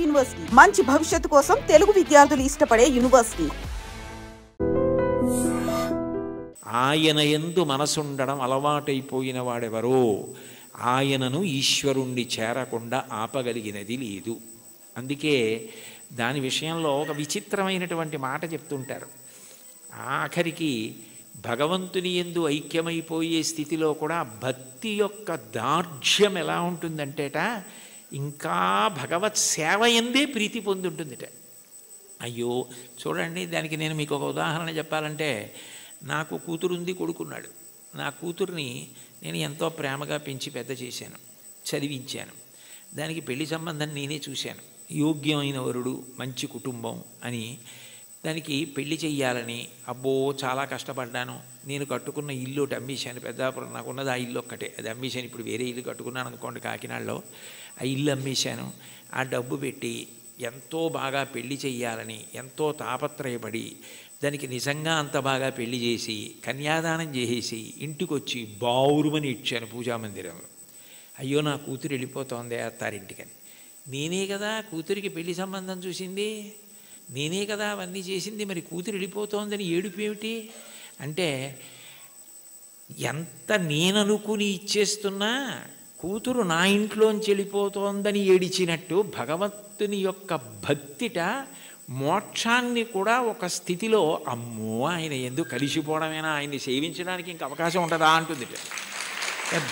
University మంచి భవిష్యత్తు కోసం తెలుగు విద్యార్థులు ఇష్టపడే యూనివర్సిటీ. ఆయన యందు మనసుండడం అలవాటైపోయిన వాడెవరో ఆయనను ఈశ్వరుణ్ణి చేరకుండా ఆపగలిగినది లేదు. అందుకే దాని విషయంలో ఒక విచిత్రమైనటువంటి మాట చెప్తుంటారు. ఆఖరికి భగవంతుని యందు ఐక్యమైపోయే స్థితిలో కూడా భక్తి యొక్క దార్ఢ్యం ఎలా ఉంటుందంటేట, ఇంకా భగవత్ సేవ యందే ప్రీతి పొందుంటుందిట. అయ్యో చూడండి, దానికి నేను మీకు ఒక ఉదాహరణ చెప్పాలంటే, నాకు కూతురుంది, కొడుకున్నాడు. నా కూతుర్ని నేను ఎంతో ప్రేమగా పెంచి పెద్ద చేశాను, చదివించాను. దానికి పెళ్లి సంబంధం నేనే చూశాను. యోగ్యమైన వరుడు, మంచి కుటుంబం అని దానికి పెళ్లి చెయ్యాలని అబ్బో చాలా కష్టపడ్డాను. నేను కట్టుకున్న ఇల్లు ఒకటి అమ్మేశాను. పెద్దాపురం నాకున్నది ఆ ఇల్లు ఒక్కటే, అది అమ్మేశాను. ఇప్పుడు వేరే ఇల్లు కట్టుకున్నాను అనుకోండి కాకినాడలో. ఆ ఇల్లు అమ్మేశాను. ఆ డబ్బు పెట్టి ఎంతో బాగా పెళ్లి చెయ్యాలని ఎంతో తాపత్రయపడి దానికి నిజంగా అంత బాగా పెళ్లి చేసి కన్యాదానం చేసేసి ఇంటికి వచ్చి బావురుమని ఇచ్చాను పూజామందిరంలో. అయ్యో నా కూతురు వెళ్ళిపోతోంది అత్తారింటికని. నేనే కదా కూతురికి పెళ్లి సంబంధం చూసింది, నేనే కదా అవన్నీ చేసింది, మరి కూతురు వెళ్ళిపోతోందని ఏడుపు ఏమిటి అంటే, ఎంత నేననుకుని ఇచ్చేస్తున్నా కూతురు నా ఇంట్లోంచి వెళ్ళిపోతోందని ఏడిచినట్టు భగవంతుని యొక్క భక్తిట మోక్షాన్ని కూడా ఒక స్థితిలో అమ్మో ఆయన ఎందుకు కలిసిపోవడమేనా, ఆయన్ని సేవించడానికి ఇంక అవకాశం ఉంటుందా అంటుంది.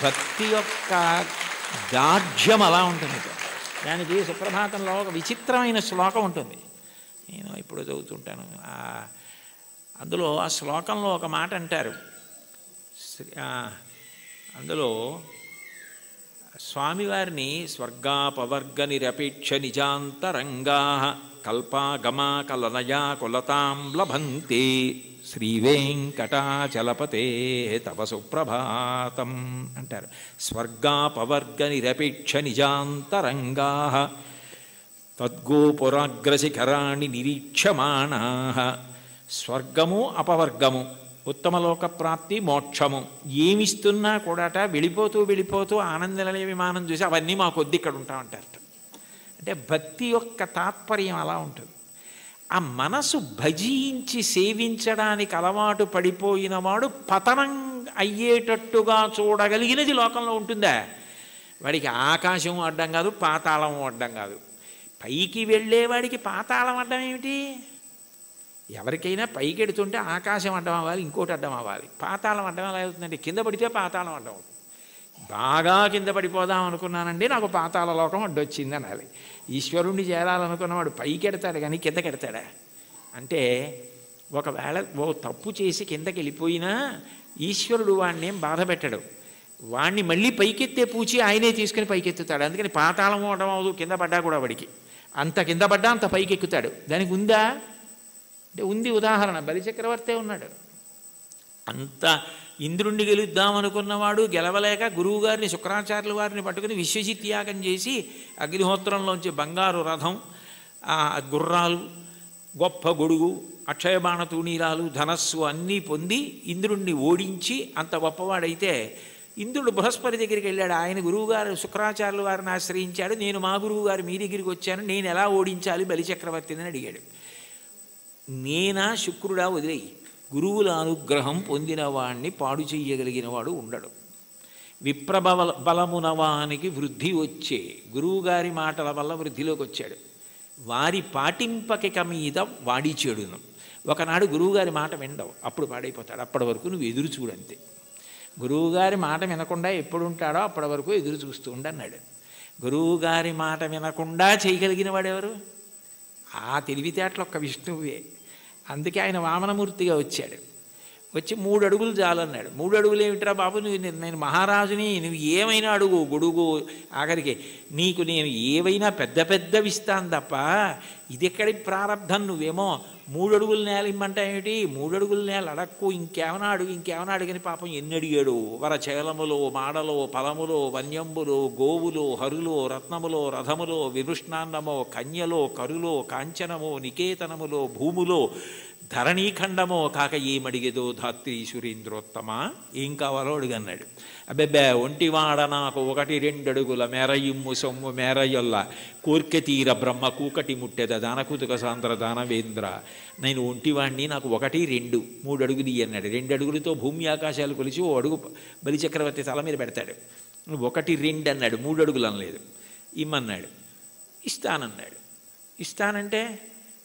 భక్తి యొక్క దార్ఢ్యం అలా ఉంటుంది. దానికి సుప్రభాతంలో ఒక విచిత్రమైన శ్లోకం ఉంటుంది, నేను ఇప్పుడు చదువుతుంటాను. అందులో ఆ శ్లోకంలో ఒక మాట అంటారు. అందులో స్వామివారిని స్వర్గాపవర్గ నిరపేక్ష నిజాంతరంగా కల్పాగమా కలనయా కులతాం లభంతే శ్రీవేంకటాచలపతే తవ సుప్రభాతం అంటారు. స్వర్గాపవర్గ నిరపేక్ష నిజాంతరంగా తద్గోపురాగ్రశిఖరాణి నిరీక్షమాణా. స్వర్గము అపవర్గము, ఉత్తమలోక ప్రాప్తి, మోక్షము ఏమిస్తున్నా కూడాట వెళ్ళిపోతూ వెళ్ళిపోతూ ఆనందనిలయ విమానం చూసి అవన్నీ మాకొద్ది ఇక్కడ ఉంటామంటారట. అంటే భక్తి యొక్క తాత్పర్యం అలా ఉంటుంది. ఆ మనసు భజించి సేవించడానికి అలవాటు పడిపోయిన వాడు పతనం అయ్యేటట్టుగా చూడగలిగినది లోకంలో ఉంటుందా? వాడికి ఆకాశం అడ్డం కాదు, పాతాళం అడ్డం కాదు. పైకి వెళ్ళేవాడికి పాతాళం అడ్డం ఏమిటి? ఎవరికైనా పైకి ఎడుతుంటే ఆకాశం అడ్డం అవ్వాలి, ఇంకోటి అడ్డం అవ్వాలి. పాతాళం అడ్డం ఎలా అవుతుందంటే కింద పడితే పాతాళం అడ్డం అవుతుంది. బాగా కింద పడిపోదాం అనుకున్నానండి, నాకు పాతాళ లోకం అడ్డొచ్చింది అనాలి. ఈశ్వరుణ్ణి చేరాలనుకున్నవాడు పైకి ఎడతాడు కానీ కిందకి ఎడతాడా? అంటే ఒకవేళ ఓ తప్పు చేసి కిందకి వెళ్ళిపోయినా ఈశ్వరుడు వాడిని ఏం బాధ పెట్టడు. వాడిని మళ్ళీ పైకెత్తే పూచి ఆయనే తీసుకుని పైకెత్తుతాడు. అందుకని పాతాళం అవడం అవదు, కింద పడ్డా కూడా వాడికి అంత కింద పడ్డా అంత పైకి ఎక్కుతాడు. దానికి ఉందా అంటే ఉంది. ఉదాహరణ బలిచక్రవర్తే ఉన్నాడు. అంత ఇంద్రుణ్ణి గెలుద్దామనుకున్నవాడు గెలవలేక గురువుగారిని శుక్రాచార్యుల వారిని పట్టుకుని విశ్వజిత్ యాగం చేసి అగ్నిహోత్రంలోంచి బంగారు రథం, గుర్రాలు, గొప్ప గొడుగు, అక్షయబాణ తూణీరాలు, ధనస్సు అన్నీ పొంది ఇంద్రుణ్ణి ఓడించి అంత గొప్పవాడైతే ఇంద్రుడు బృహస్పతి దగ్గరికి వెళ్ళాడు. ఆయన గురువుగారు శుక్రాచార్యుల వారిని ఆశ్రయించాడు. నేను మా గురువుగారు మీ దగ్గరికి వచ్చాను, నేను ఎలా ఓడించాలి బలిచక్రవర్తిని అని అడిగాడు. నేనా శుక్రుడా వదిలేయి, గురువుల అనుగ్రహం పొందిన వాణ్ణి పాడు చెయ్యగలిగిన వాడు ఉండడు. బలమునవానికి వృద్ధి వచ్చే గురువుగారి మాటల వల్ల వృద్ధిలోకి వచ్చాడు. వారి పాటింపకిక మీద వాడి చెడును. ఒకనాడు గురువుగారి మాట వినడవు, అప్పుడు పాడైపోతాడు. అప్పటి వరకు నువ్వు ఎదురు చూడంతే. గురువుగారి మాట వినకుండా ఎప్పుడు ఉంటాడో అప్పటి వరకు ఎదురు చూస్తూ ఉండన్నాడు. గురువుగారి మాట వినకుండా చేయగలిగిన వాడెవరు? ఆ తెలివితేటలు ఒక్క విష్ణువే. అందుకే ఆయన వామనమూర్తిగా వచ్చాడు. వచ్చి 3 అడుగులు చాలన్నాడు. 3 అడుగులు ఏమిట్రా బాబు, నేను మహారాజుని, నువ్వు ఏమైనా అడుగు, గొడుగు, ఆఖరికి నీకు నేను ఏవైనా పెద్ద పెద్దవి ఇస్తాను తప్ప ఇది ఎక్కడి ప్రారంధం, నువ్వేమో 3 అడుగుల నేల ఇమ్మంటా ఏమిటి, 3 అడుగుల నేల అడక్కు, ఇంకేమైనా అడుగు, ఇంకేమైనా అడుగని పాపం ఎన్ని అడిగాడు. వరచేలములో, మాడలో, ఫలములో, వన్యంబులో, గోవులో, హరులో, రత్నములో, రథములో, వివృష్ణాన్నమో, కన్యలో, కరులో, కాంచనమో, నికేతనములో, భూములో, ధరణీఖండమో కాక ఏమడిగేదో ధాత్రి సురేంద్రోత్తమ, ఏం కావాలో అడుగన్నాడు. అబ్బెబ్బే ఒంటివాడ నాకు 1-2 అడుగుల మేరయిమ్ము సొమ్ము మేరయ్యొల్ల కోర్కె తీర బ్రహ్మ కూకటి ముట్టెద దానకుతుక సాంద్ర దానవేంద్ర, నేను ఒంటివాణ్ణి, నాకు 1-2 3 అడుగులు అన్నాడు. 2 అడుగులతో భూమి ఆకాశాలు కొలిచి 1 అడుగు బలిచక్రవర్తి తల మీద పెడతాడు. 1-2 అన్నాడు, 3 అడుగులు అనలేదు. ఇమ్మన్నాడు. ఇస్తానన్నాడు. ఇస్తానంటే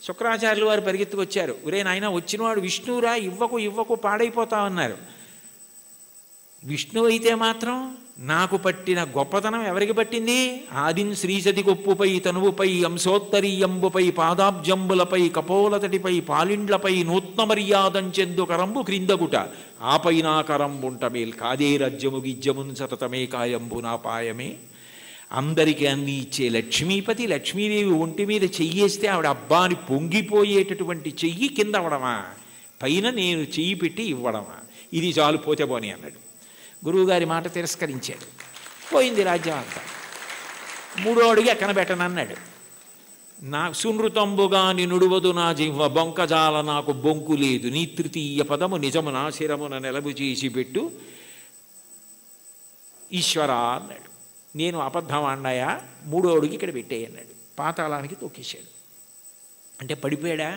శుక్రాచార్యులు వారు పరిగెత్తుకొచ్చారు. ఒరే నాయన, వచ్చినవాడు విష్ణువురా, ఇవ్వకు పాడైపోతామన్నారు. విష్ణువు అయితే మాత్రం నాకు పట్టిన గొప్పతనం ఎవరికి పట్టింది? ఆదిన్ శ్రీసతి కొప్పుపై తనువుపై అంశోత్తరీయంబుపై పాదాబ్జంబులపై కపోలతటిపై పాలిండ్లపై నూత్న మర్యాదంచెందు కరంబు క్రిందగుట ఆపైనా కరంబుంట మేల్ కాదే రజ్యము గిజ్యమున్ సతతమే కాయంబు నా పాయమే. అందరికీ అన్నీ ఇచ్చే లక్ష్మీపతి, లక్ష్మీదేవి ఒంటి మీద చెయ్యేస్తే ఆవిడ అబ్బాని పొంగిపోయేటటువంటి చెయ్యి కింద అవడమా, పైన నేను చెయ్యి పెట్టి ఇవ్వడమా? ఇది చాలు, పోతే పోని అన్నాడు. గురువుగారి మాట తిరస్కరించాడు. పోయింది రాజ్యం అంతా. 3వ అడుగు ఎక్కన పెట్టనన్నాడు. నా సునృతంబుగా నినుడువదు నా జివ్వ బొంకజాల నాకు బొంకు లేదు, నీ 3వ పదము నిజము నా శిరమున నెలవు చేసి పెట్టు ఈశ్వర అన్నాడు. నేను అబద్ధం అన్నాయా? 3వ అడుగు ఇక్కడ పెట్టేయన్నాడు. పాతాళానికి తొక్కేశాడు. అంటే పడిపోయాడా?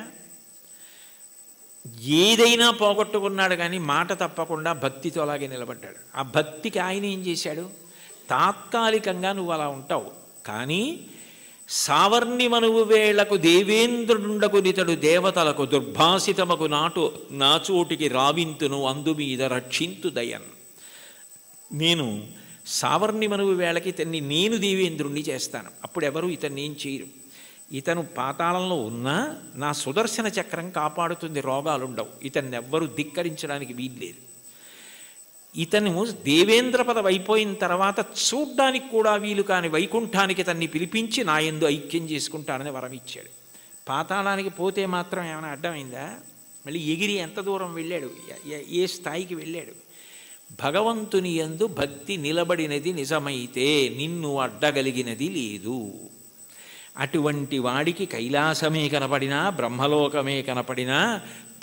ఏదైనా పోగొట్టుకున్నాడు, కానీ మాట తప్పకుండా భక్తితో అలాగే నిలబడ్డాడు. ఆ భక్తికి ఆయన ఏం చేశాడు? తాత్కాలికంగా నువ్వు అలా ఉంటావు, కానీ సావర్ణి మనువు వేళకు దేవేంద్రుడుండకు నితడు దేవతలకు దుర్భాసితమకు నాచోటికి రావింతును అందు మీద రక్షింతు దయన్. నేను సావర్ణి మనువు వేళకి ఇతన్ని నేను దేవేంద్రుణ్ణి చేస్తాను. అప్పుడు ఎవరు ఇతన్ని ఏం చేయరు. ఇతను పాతాళంలో ఉన్నా నా సుదర్శన చక్రం కాపాడుతుంది, రోగాలుండవు. ఇతన్ని ఎవ్వరూ ధిక్కరించడానికి వీల్లేదు. ఇతను దేవేంద్ర పదవి అయిపోయిన తర్వాత చూడ్డానికి కూడా వీలు కాని వైకుంఠానికి ఇతన్ని పిలిపించి నా యందు ఐక్యం చేసుకుంటానని వరం ఇచ్చాడు. పాతాళానికి పోతే మాత్రం ఏమైనా అడ్డమైందా? మళ్ళీ ఎగిరి ఎంత దూరం వెళ్ళాడు, ఏ స్థాయికి వెళ్ళాడు? భగవంతుని యందు భక్తి నిలబడినది నిజమైతే నిన్ను అడ్డగలిగినది లేదు. అటువంటి వాడికి కైలాసమే కనపడినా, బ్రహ్మలోకమే కనపడినా,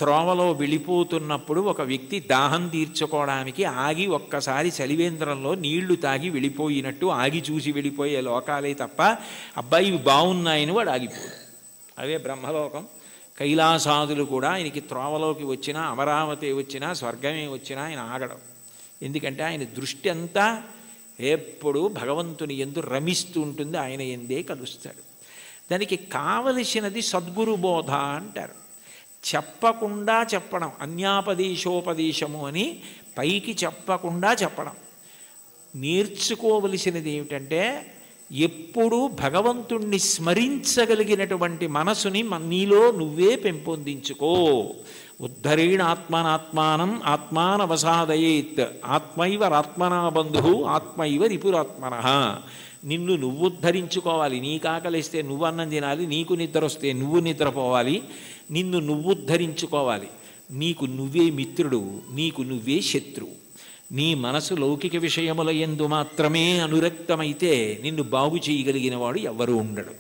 త్రోవలో వెళ్ళిపోతున్నప్పుడు ఒక వ్యక్తి దాహం తీర్చుకోవడానికి ఆగి ఒక్కసారి చలివేంద్రంలో నీళ్లు తాగి వెళ్ళిపోయినట్టు ఆగి చూసి వెళ్ళిపోయే లోకాలే తప్ప అబ్బాయి ఇవి బాగున్నాయని వాడు ఆగిపోడు. అవే బ్రహ్మలోకం. కైలాసాదులు కూడా ఆయనకి త్రోవలోకి వచ్చినా, అమరావతి వచ్చినా, స్వర్గమే వచ్చినా ఆయన ఆగడం. ఎందుకంటే ఆయన దృష్టి అంతా ఎప్పుడూ భగవంతుని యందు రమిస్తూ ఉంటుంది, ఆయన ఎందే కలుస్తాడు. దానికి కావలసినది సద్గురు బోధ అంటారు. చెప్పకుండా చెప్పడం, అన్యాపదేశోపదేశము అని పైకి చెప్పకుండా చెప్పడం. నేర్చుకోవలసినది ఏమిటంటే ఎప్పుడూ భగవంతుణ్ణి స్మరించగలిగినటువంటి మనసుని నీలో నువ్వే పెంపొందించుకో. ఉద్ధరేణ ఆత్మనాత్మానం ఆత్మానవసాదయేత్ ఆత్మైవరాత్మనా బంధు ఆత్మైవ రిపురాత్మన. నిన్ను నువ్వు ఉద్ధరించుకోవాలి. నీకు ఆకలిస్తే నువ్వు అన్నం తినాలి, నీకు నిద్ర వస్తే నువ్వు నిద్రపోవాలి. నిన్ను నువ్వు ఉద్ధరించుకోవాలి. నీకు నువ్వే మిత్రుడు, నీకు నువ్వే శత్రువు. నీ మనసు లౌకిక విషయముల యందు మాత్రమే అనురక్తమైతే నిన్ను బాగు చేయగలిగిన వాడు ఎవ్వరూ ఉండడు.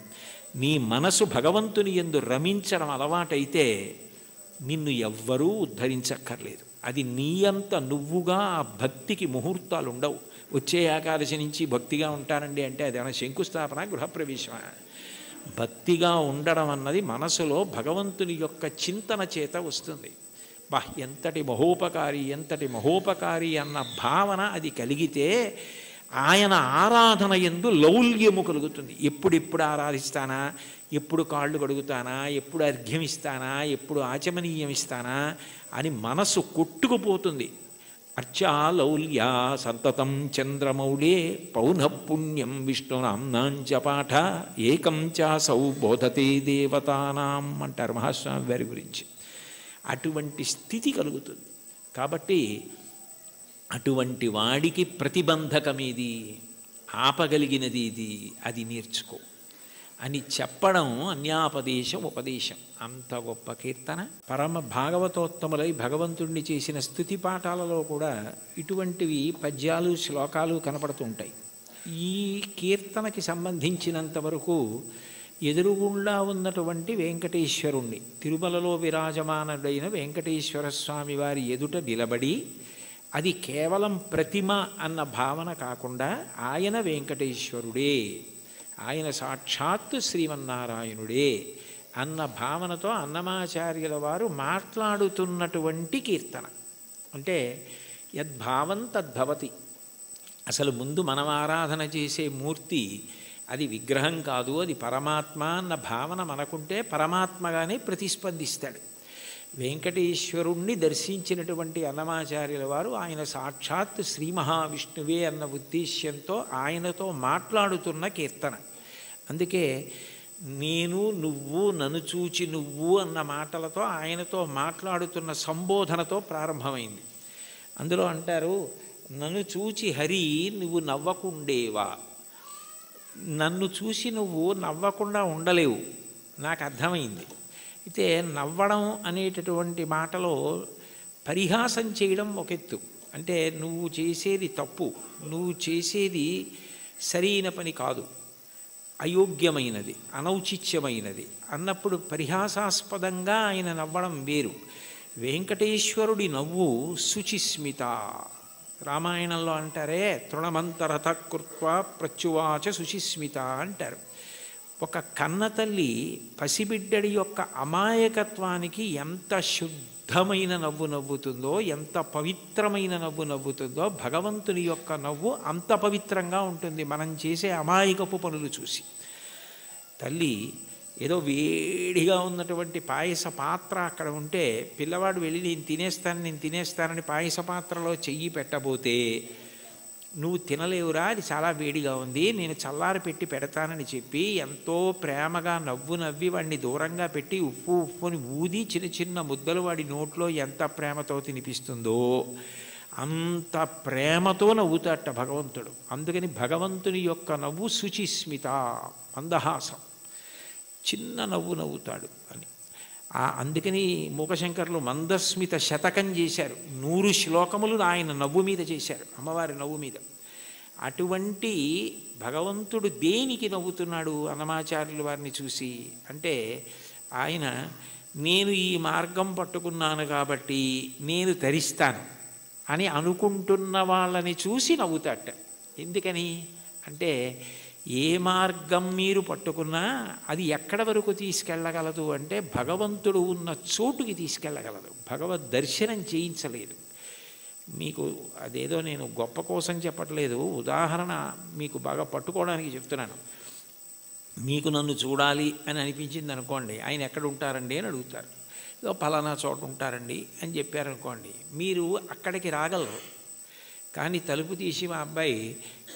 నీ మనసు భగవంతుని యందు రమించడం అలవాటైతే నిన్ను ఎవ్వరూ ఉద్ధరించక్కర్లేదు. అది నీ అంత నువ్వుగా ఆ భక్తికి ముహూర్తాలు ఉండవు. వచ్చే ఏకాదశి నుంచి భక్తిగా ఉంటానండి అంటే అదేమైనా శంకుస్థాపన, గృహప్రవేశమా? భక్తిగా ఉండడం అన్నది మనసులో భగవంతుని యొక్క చింతన చేత వస్తుంది. ఎంతటి మహోపకారి అన్న భావన అది కలిగితే ఆయన ఆరాధన యందు లౌల్యము కలుగుతుంది. ఎప్పుడెప్పుడు ఆరాధిస్తానా, ఎప్పుడు కాళ్ళు కడుగుతానా, ఎప్పుడు అర్ఘ్యం ఇస్తానా, ఎప్పుడు ఆచమనీయం ఇస్తానా అని మనసు కొట్టుకుపోతుంది. అర్చాలౌల్యా సంతతం చంద్రమౌళే పౌనఃపుణ్యం విష్ణునాంనాంచ పాఠ ఏకం చాసౌ బోధతే దేవతానాం అంటారు మహాస్వామి వారి గురించి. అటువంటి స్థితి కలుగుతుంది. కాబట్టి అటువంటి వాడికి ప్రతిబంధకమేది, ఆపగలిగినది ఇది, అది నేర్చుకో అని చెప్పడం అన్యాపదేశం, ఉపదేశం. అంత గొప్ప కీర్తన. పరమ భాగవతోత్తములై భగవంతుడిని చేసిన స్తుతి పాఠాలలో కూడా ఇటువంటివి పద్యాలు, శ్లోకాలు కనపడుతుంటాయి. ఈ కీర్తనకి సంబంధించినంత వరకు ఎదురుగుండా ఉన్నటువంటి వెంకటేశ్వరుణ్ణి, తిరుమలలో విరాజమానుడైన వెంకటేశ్వర స్వామి వారి ఎదుట నిలబడి, అది కేవలం ప్రతిమ అన్న భావన కాకుండా ఆయన వెంకటేశ్వరుడే, ఆయన సాక్షాత్తు శ్రీమన్నారాయణుడే అన్న భావనతో అన్నమాచార్యుల వారు మాట్లాడుతున్నటువంటి కీర్తన. అంటే యద్భావం తద్భవతి. అసలు ముందు మనం ఆరాధన చేసే మూర్తి అది విగ్రహం కాదు, అది పరమాత్మ అన్న భావన మనకుంటే పరమాత్మగానే ప్రతిస్పందిస్తాడు. వెంకటేశ్వరుణ్ణి దర్శించినటువంటి అన్నమాచార్యుల వారు ఆయన సాక్షాత్ శ్రీ మహావిష్ణువే అన్న ఉద్దేశ్యంతో ఆయనతో మాట్లాడుతున్న కీర్తన. అందుకే నేను నువ్వు నన్ను చూచి నువ్వు అన్న మాటలతో ఆయనతో మాట్లాడుతున్న సంబోధనతో ప్రారంభమైంది. అందులో అంటారు, నన్ను చూచి హరి నువ్వు నవ్వకుండేవా. నన్ను చూసి నువ్వు నవ్వకుండా ఉండలేవు, నాకు అర్థమైంది. అయితే నవ్వడం అనేటటువంటి మాటలో పరిహాసం చేయడం ఒక ఎత్తు. అంటే నువ్వు చేసేది తప్పు, నువ్వు చేసేది సరైన పని కాదు, అయోగ్యమైనది, అనౌచిత్యమైనది అన్నప్పుడు పరిహాసాస్పదంగా ఆయన నవ్వడం వేరు. వెంకటేశ్వరుడి నవ్వు శుచిస్మిత. రామాయణంలో అంటారే, తృణమంతరత కృత్వా ప్రత్యువాచ శుచిస్మిత అంటారు. ఒక కన్నతల్లి పసిబిడ్డడి యొక్క అమాయకత్వానికి ఎంత శుద్ధమైన నవ్వు నవ్వుతుందో, ఎంత పవిత్రమైన నవ్వు నవ్వుతుందో, భగవంతుని యొక్క నవ్వు అంత పవిత్రంగా ఉంటుంది మనం చేసే అమాయకపు పనులు చూసి. తల్లి ఏదో వేడిగా ఉన్నటువంటి పాయస పాత్ర అక్కడ ఉంటే పిల్లవాడు వెళ్ళి నేను తినేస్తానని పాయస పాత్రలో చెయ్యి పెట్టబోతే, నువ్వు తినలేవురా, అది చాలా వేడిగా ఉంది, నేను చల్లారి పెట్టి పెడతానని చెప్పి ఎంతో ప్రేమగా నవ్వు నవ్వి వాడిని దూరంగా పెట్టి ఉప్పుని ఊది చిన్న చిన్న ముద్దలు వాడి నోట్లో ఎంత ప్రేమతో తినిపిస్తుందో అంత ప్రేమతో నవ్వుతాట భగవంతుడు. అందుకని భగవంతుని యొక్క నవ్వు శుచిస్మిత, మందహాసం, చిన్న నవ్వు నవ్వుతాడు అని. అందుకని మూకశంకర్లు మందస్మిత శతకం చేశారు. 100 శ్లోకములు ఆయన నవ్వు మీద చేశారు, అమ్మవారి నవ్వు మీద. అటువంటి భగవంతుడు దేనికి నవ్వుతున్నాడు అన్నమాచార్యుల వారిని చూసి అంటే, ఆయన నేను ఈ మార్గం పట్టుకున్నాను కాబట్టి నేను తరిస్తాను అని అనుకుంటున్న వాళ్ళని చూసి నవ్వుతాట. ఎందుకని అంటే, ఏ మార్గం మీరు పట్టుకున్నా అది ఎక్కడ వరకు తీసుకెళ్ళగలదు అంటే భగవంతుడు ఉన్న చోటుకి తీసుకెళ్ళగలదు, భగవద్ దర్శనం చేయించలేదు. మీకు అదేదో నేను గొప్ప కోసం చెప్పట్లేదు, ఉదాహరణ మీకు బాగా పట్టుకోవడానికి చెప్తున్నాను. మీకు నన్ను చూడాలి అని అనిపించింది అనుకోండి, ఆయన ఎక్కడ ఉంటారండి అని అడుగుతారు. ఏదో పలానా చోట ఉంటారండి అని చెప్పారనుకోండి, మీరు అక్కడికి రాగలరు. కానీ తలుపు తీసి మా అబ్బాయి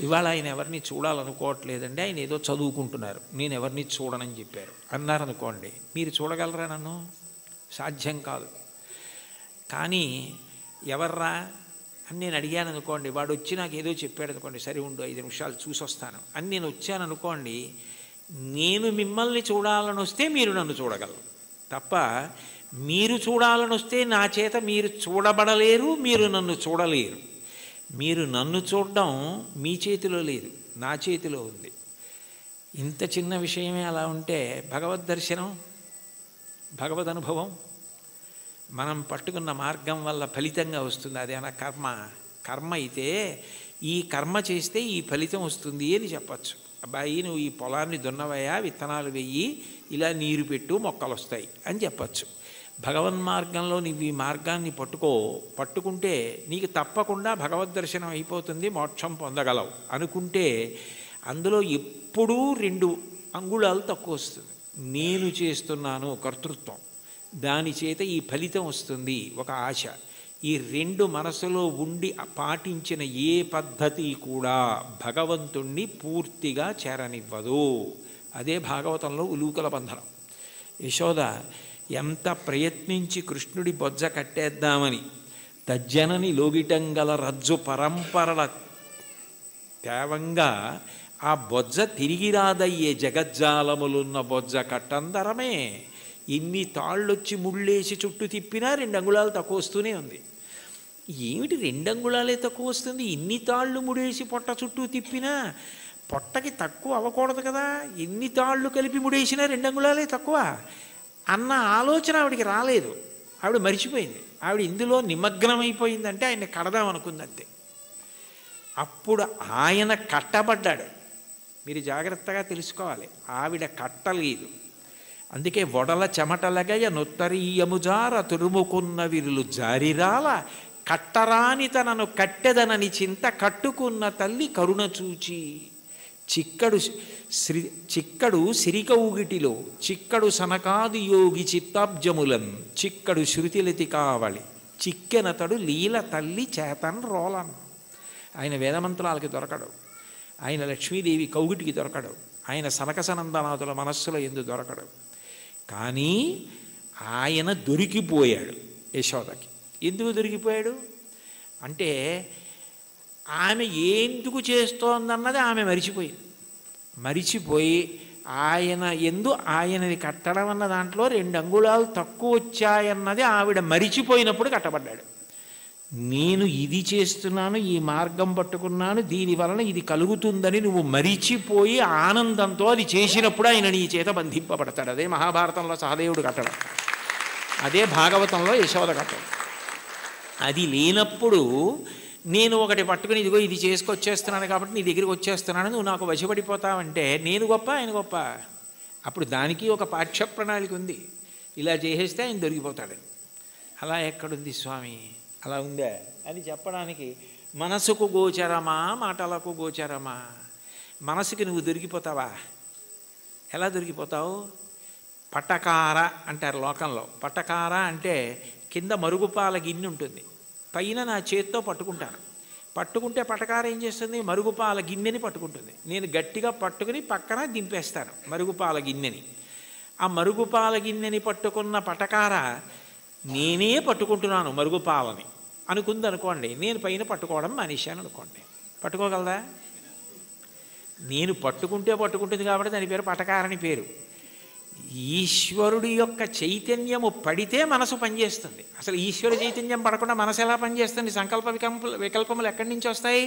ఇవాళ ఆయన ఎవరిని చూడాలనుకోవట్లేదండి, ఆయన ఏదో చదువుకుంటున్నారు, నేను ఎవరిని చూడనని చెప్పారు అన్నారనుకోండి, మీరు చూడగలరా నన్ను? సాధ్యం కాదు. కానీ ఎవర్రా అని నేను అడిగాను అనుకోండి, వాడు వచ్చి నాకు ఏదో చెప్పాడు అనుకోండి, సరే ఉండు 5 నిమిషాలు చూసి వస్తాను అని నేను వచ్చాను అనుకోండి, నేను మిమ్మల్ని చూడాలని వస్తే మీరు నన్ను చూడగలరు తప్ప, మీరు చూడాలని వస్తే నా చేత మీరు చూడబడలేరు, మీరు నన్ను చూడలేరు. మీరు నన్ను చూడడం మీ చేతిలో లేదు, నా చేతిలో ఉంది. ఇంత చిన్న విషయమే అలా ఉంటే భగవద్ దర్శనం, భగవద్ అనుభవం మనం పట్టుకున్న మార్గం వల్ల ఫలితంగా వస్తుంది. అదేనా కర్మ అయితే ఈ కర్మ చేస్తే ఈ ఫలితం వస్తుంది అని చెప్పచ్చు. అబ్బాయి నువ్వు ఈ పొలాన్ని దున్నవయ్యా, విత్తనాలు వెయ్యి, ఇలా నీరు పెట్టు, మొక్కలు వస్తాయి అని చెప్పచ్చు. భగవన్మార్గంలో నీవు ఈ మార్గాన్ని పట్టుకుంటే నీకు తప్పకుండా భగవద్ దర్శనం అయిపోతుంది, మోక్షం పొందగలవు అనుకుంటే అందులో ఎప్పుడూ 2 అంగుళాలు తక్కువ వస్తుంది. నేను చేస్తున్నాను కర్తృత్వం, దాని చేత ఈ ఫలితం వస్తుంది ఒక ఆశ. ఈ 2 మనసులో ఉండి పాటించిన ఏ పద్ధతి కూడా భగవంతుణ్ణి పూర్తిగా చేరనివ్వదు. అదే భాగవతంలో ఉలూకల బంధనం. యశోద ఎంత ప్రయత్నించి కృష్ణుడి బొజ్జ కట్టేద్దామని తజ్జనని లోగిటంగల రజ్జు పరంపరల తేవంగా ఆ బొజ్జ తిరిగి రాదయ్యే జగజ్జాలములున్న బొజ్జ కట్టందరమే. ఇన్ని తాళ్ళొచ్చి ముళ్ళేసి చుట్టూ తిప్పినా 2 అంగుళాలు తక్కువ వస్తూనే ఉంది. ఏమిటి 2 అంగుళాలే తక్కువ వస్తుంది, ఇన్ని తాళ్ళు ముడేసి పొట్ట చుట్టూ తిప్పినా పొట్టకి తక్కువ అవ్వకూడదు కదా, ఎన్ని తాళ్ళు కలిపి ముడేసినా 2 అంగుళాలే తక్కువ అన్న ఆలోచన ఆవిడికి రాలేదు. ఆవిడ మరిచిపోయింది. ఆవిడ ఇందులో నిమగ్నమైపోయిందంటే ఆయన కడదామనుకుందంతే. అప్పుడు ఆయన కట్టబడ్డాడు. మీరు జాగ్రత్తగా తెలుసుకోవాలి, ఆవిడ కట్టలేదు. అందుకే వడల చెమటలగయ నొత్తరీయముజార తురుముకున్న విరులు జారిరాల కట్టరాని తనను కట్టెదనని చింత కట్టుకున్న తల్లి కరుణ చూచి చిక్కడు సిరికౌగిటిలో చిక్కడు సనకాది యోగి చిత్తాబ్జములన్ చిక్కడు శృతిలతి కావళి చిక్కెనతడు లీల తల్లి చేతన్ రోలన్. ఆయన వేదమంత్రాలకి దొరకడు, ఆయన లక్ష్మీదేవి కౌగిటికి దొరకడు, ఆయన సనకసనందనాథుల మనస్సులో ఎందు దొరకడు. కానీ ఆయన దొరికిపోయాడు యశోదకి. ఎందుకు దొరికిపోయాడు అంటే ఆమె ఎందుకు చేస్తోందన్నది ఆమె మరిచిపోయి ఆయన ఆయనని కట్టడం అన్న దాంట్లో 2 అంగుళాలు తక్కువ వచ్చాయన్నది ఆవిడ మరిచిపోయినప్పుడు కట్టబడ్డాడు. నేను ఇది చేస్తున్నాను, ఈ మార్గం పట్టుకున్నాను, దీనివలన ఇది కలుగుతుందని నువ్వు మరిచిపోయి ఆనందంతో అది చేసినప్పుడు ఆయన నీ చేత బంధింపబడతాడు. అదే మహాభారతంలో సహదేవుడు కట్టడం, అదే భాగవతంలో యశోద కట్టడం. అది లేనప్పుడు నేను ఒకటి పట్టుకుని ఇదిగో ఇది చేసుకొచ్చేస్తున్నాను కాబట్టి నీ దగ్గరికి వచ్చేస్తున్నాను, నువ్వు నాకు వశపడిపోతావంటే నేను గొప్ప ఆయన గొప్ప. అప్పుడు దానికి ఒక పాఠ్య ప్రణాళిక ఉంది, ఇలా చేసేస్తే ఆయన దొరికిపోతాడు. అలా ఎక్కడుంది స్వామి, అలా ఉందే అని చెప్పడానికి మనసుకు గోచరమా మాటలకు గోచరమా? మనసుకి నువ్వు దొరికిపోతావా? ఎలా దొరికిపోతావు? పటకార అంటారు లోకంలో. పటకార అంటే కింద మరుగుపాల గిన్నె ఉంటుంది, పైన నా చేత్తో పట్టుకుంటే పటకార ఏం చేస్తుంది? మరుగుపాల గిన్నెని పట్టుకుంటుంది. నేను గట్టిగా పట్టుకుని పక్కన దింపేస్తాను మరుగుపాల గిన్నెని. ఆ మరుగుపాల గిన్నెని పట్టుకున్న పటకార నేనే పట్టుకుంటున్నాను మరుగుపాలని అనుకుంది అనుకోండి, నేను పైన పట్టుకోవడం మానేశాను అనుకోండి, పట్టుకోగలదా? నేను పట్టుకుంటుంది కాబట్టి దాని పేరు పటకారని పేరు. ఈశ్వరుడి యొక్క చైతన్యము పడితే మనసు పనిచేస్తుంది. అసలు ఈశ్వర చైతన్యం పడకుండా మనసు ఎలా పనిచేస్తుంది? సంకల్ప వికల్పములు ఎక్కడి నుంచి వస్తాయి?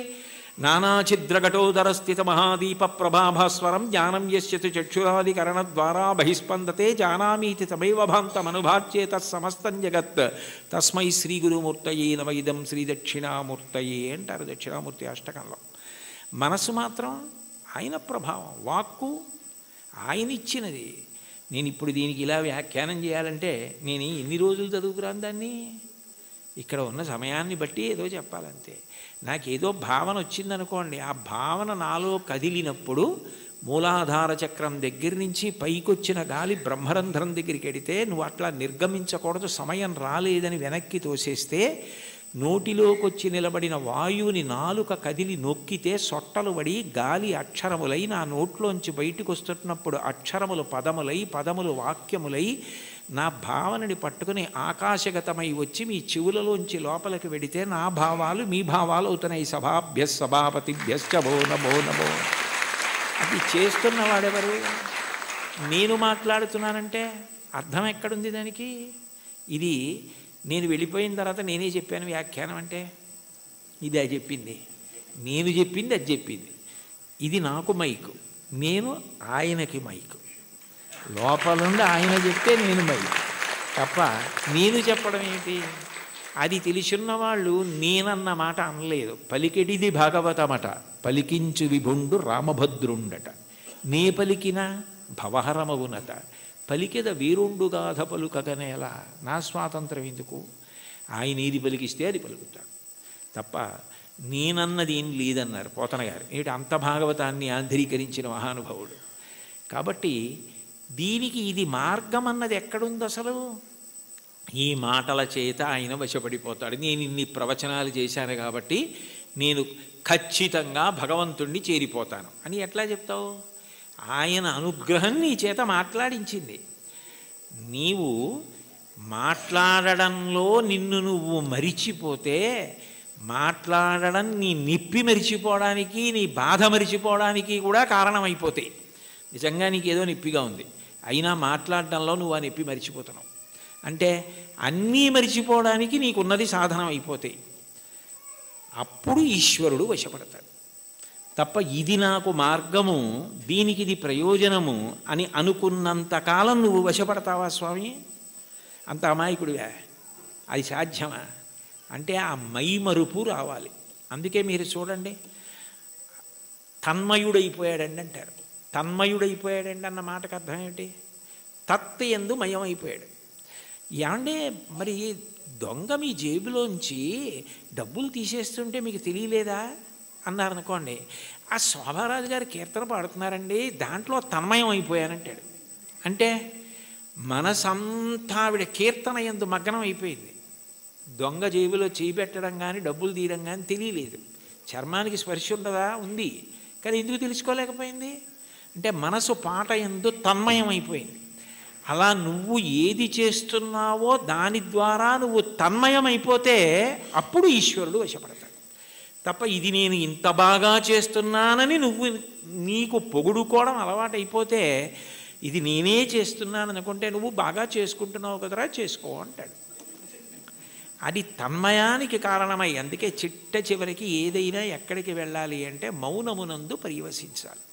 నానాఛిద్రఘటోదర స్థిత మహాదీప ప్రభాభాస్వరం జ్ఞానం యస్యతు చక్షురాదికరణ ద్వారా బహిస్పందతే జానామీతి తమైవ భాంతమనుభాచ్యేత సమస్తం జగత్ తస్మై శ్రీ గురుమూర్తయే నమ ఇదం శ్రీ దక్షిణామూర్తయే అంటారు దక్షిణామూర్తి అష్టకంలో. మనసు మాత్రం ఆయన ప్రభావం, వాక్కు ఆయన ఇచ్చినది. నేను ఇప్పుడు దీనికి ఇలా వ్యాఖ్యానం చేయాలంటే నేను ఎన్ని రోజులు చదువుకురాను దాన్ని? ఇక్కడ ఉన్న సమయాన్ని బట్టి ఏదో చెప్పాలంతే. నాకేదో భావన వచ్చిందనుకోండి, ఆ భావన నాలో కదిలినప్పుడు మూలాధార చక్రం దగ్గర నుంచి పైకొచ్చిన గాలి బ్రహ్మరంధ్రం దగ్గరికి వెడితే నువ్వు అట్లా నిర్గమించకూడదు, సమయం రాలేదని వెనక్కి తోసేస్తే నోటిలోకి వచ్చి నిలబడిన వాయువుని నాలుక కదిలి నొక్కితే సొట్టలు పడి గాలి అక్షరములై నా నోట్లోంచి బయటకు వస్తున్నప్పుడు అక్షరములు పదములై పదములు వాక్యములై నా భావనని పట్టుకుని ఆకాశగతమై వచ్చి మీ చెవులలోంచి లోపలికి వెడితే నా భావాలు మీ భావాలు అవుతున్నాయి. సభాభ్యస్ సభాపతిభ్యశ్చ భో నమో నమో. అది చేస్తున్నవాడెవరు? నేను మాట్లాడుతున్నానంటే అర్థం ఎక్కడుంది దానికి? ఇది నేను వెళ్ళిపోయిన తర్వాత నేనే చెప్పాను వ్యాఖ్యానం అంటే ఇది అది చెప్పింది, నేను చెప్పింది అది చెప్పింది. ఇది నాకు మైకు, నేను ఆయనకి మైకు. లోపల నుండి ఆయన చెప్తే నేను మైకు తప్ప నేను చెప్పడం ఏమిటి? అది తెలిసిన్న వాళ్ళు నేనన్న మాట అనలేదు. పలికెడిది భాగవతమట, పలికించు విభుండు రామభద్రుండట. నే పలికిన భవహరమవునట, పలికెద వీరుండుగాథ పలుకగనేలా. నా స్వాతంత్రం ఎందుకు? ఆయన ఏది పలికిస్తే అది పలుకుతాడు తప్ప నేనన్నది ఏం లేదన్నారు పోతన గారు. ఏమిటి అంత భాగవతాన్ని ఆంధ్రీకరించిన మహానుభావుడు. కాబట్టి దీనికి ఇది మార్గం అన్నది ఎక్కడుంది అసలు? ఈ మాటల చేత ఆయన వశపడిపోతాడు. నేను ఇన్ని ప్రవచనాలు చేశాను కాబట్టి నేను ఖచ్చితంగా భగవంతుణ్ణి చేరిపోతాను అని ఎట్లా చెప్తావు? ఆయన అనుగ్రహం నీ చేత మాట్లాడించింది. నీవు మాట్లాడడంలో నిన్ను నువ్వు మరిచిపోతే మాట్లాడడం నీ నిప్పి మరిచిపోవడానికి నీ బాధ మరిచిపోవడానికి కూడా కారణమైపోతాయి. నిజంగా నీకేదో నిప్పిగా ఉంది, అయినా మాట్లాడడంలో నువ్వు ఆ నొప్పి మరిచిపోతున్నావు అంటే అన్నీ మరిచిపోవడానికి నీకున్నది సాధనం అయిపోతాయి. అప్పుడు ఈశ్వరుడు వశపడతాడు. తప్ప ఇది నాకు మార్గము, దీనికి ఇది ప్రయోజనము అని అనుకున్నంతకాలం నువ్వు వశపడతావా స్వామి? అంత అమాయకుడివా? అది సాధ్యమా? అంటే ఆ మైమరుపు రావాలి. అందుకే మీరు చూడండి, తన్మయుడైపోయాడండి అంటారు. తన్మయుడైపోయాడండి అన్న మాటకు అర్థం ఏమిటి? తత్ యందు మయమైపోయాడు. ఏమంటే మరి దొంగ మీ జేబులోంచి డబ్బులు తీసేస్తుంటే మీకు తెలియలేదా అన్నారనుకోండి, ఆ శోభారాజు గారు కీర్తన పాడుతున్నారండి, దాంట్లో తన్మయం అయిపోయానంటాడు. అంటే మనసంతా ఆవిడ కీర్తన యందు మగ్నం అయిపోయింది. దొంగ జేబులో చేయి పెట్టడం కానీ డబ్బులు తీయడం కానీ తెలియలేదు. చర్మానికి స్పర్శ ఉండదా? ఉంది. కానీ ఎందుకు తెలుసుకోలేకపోయింది? అంటే మనసు పాట యందు తన్మయం అయిపోయింది. అలా నువ్వు ఏది చేస్తున్నావో దాని ద్వారా నువ్వు తన్మయమైపోతే అప్పుడు ఈశ్వరుడు వశపడతాడు. తప్ప ఇది నేను ఇంత బాగా చేస్తున్నానని నువ్వు నీకు పొగుడుకోవడం అలవాటైపోతే, ఇది నేనే చేస్తున్నాను అనుకుంటే నువ్వు బాగా చేసుకుంటున్నావు కదరా, చేసుకో అంటాడు. అది తన్మయానికి కారణమై, అందుకే చిట్ట చివరికి ఏదైనా ఎక్కడికి వెళ్ళాలి అంటే మౌనమునందు పర్యవసించాలి.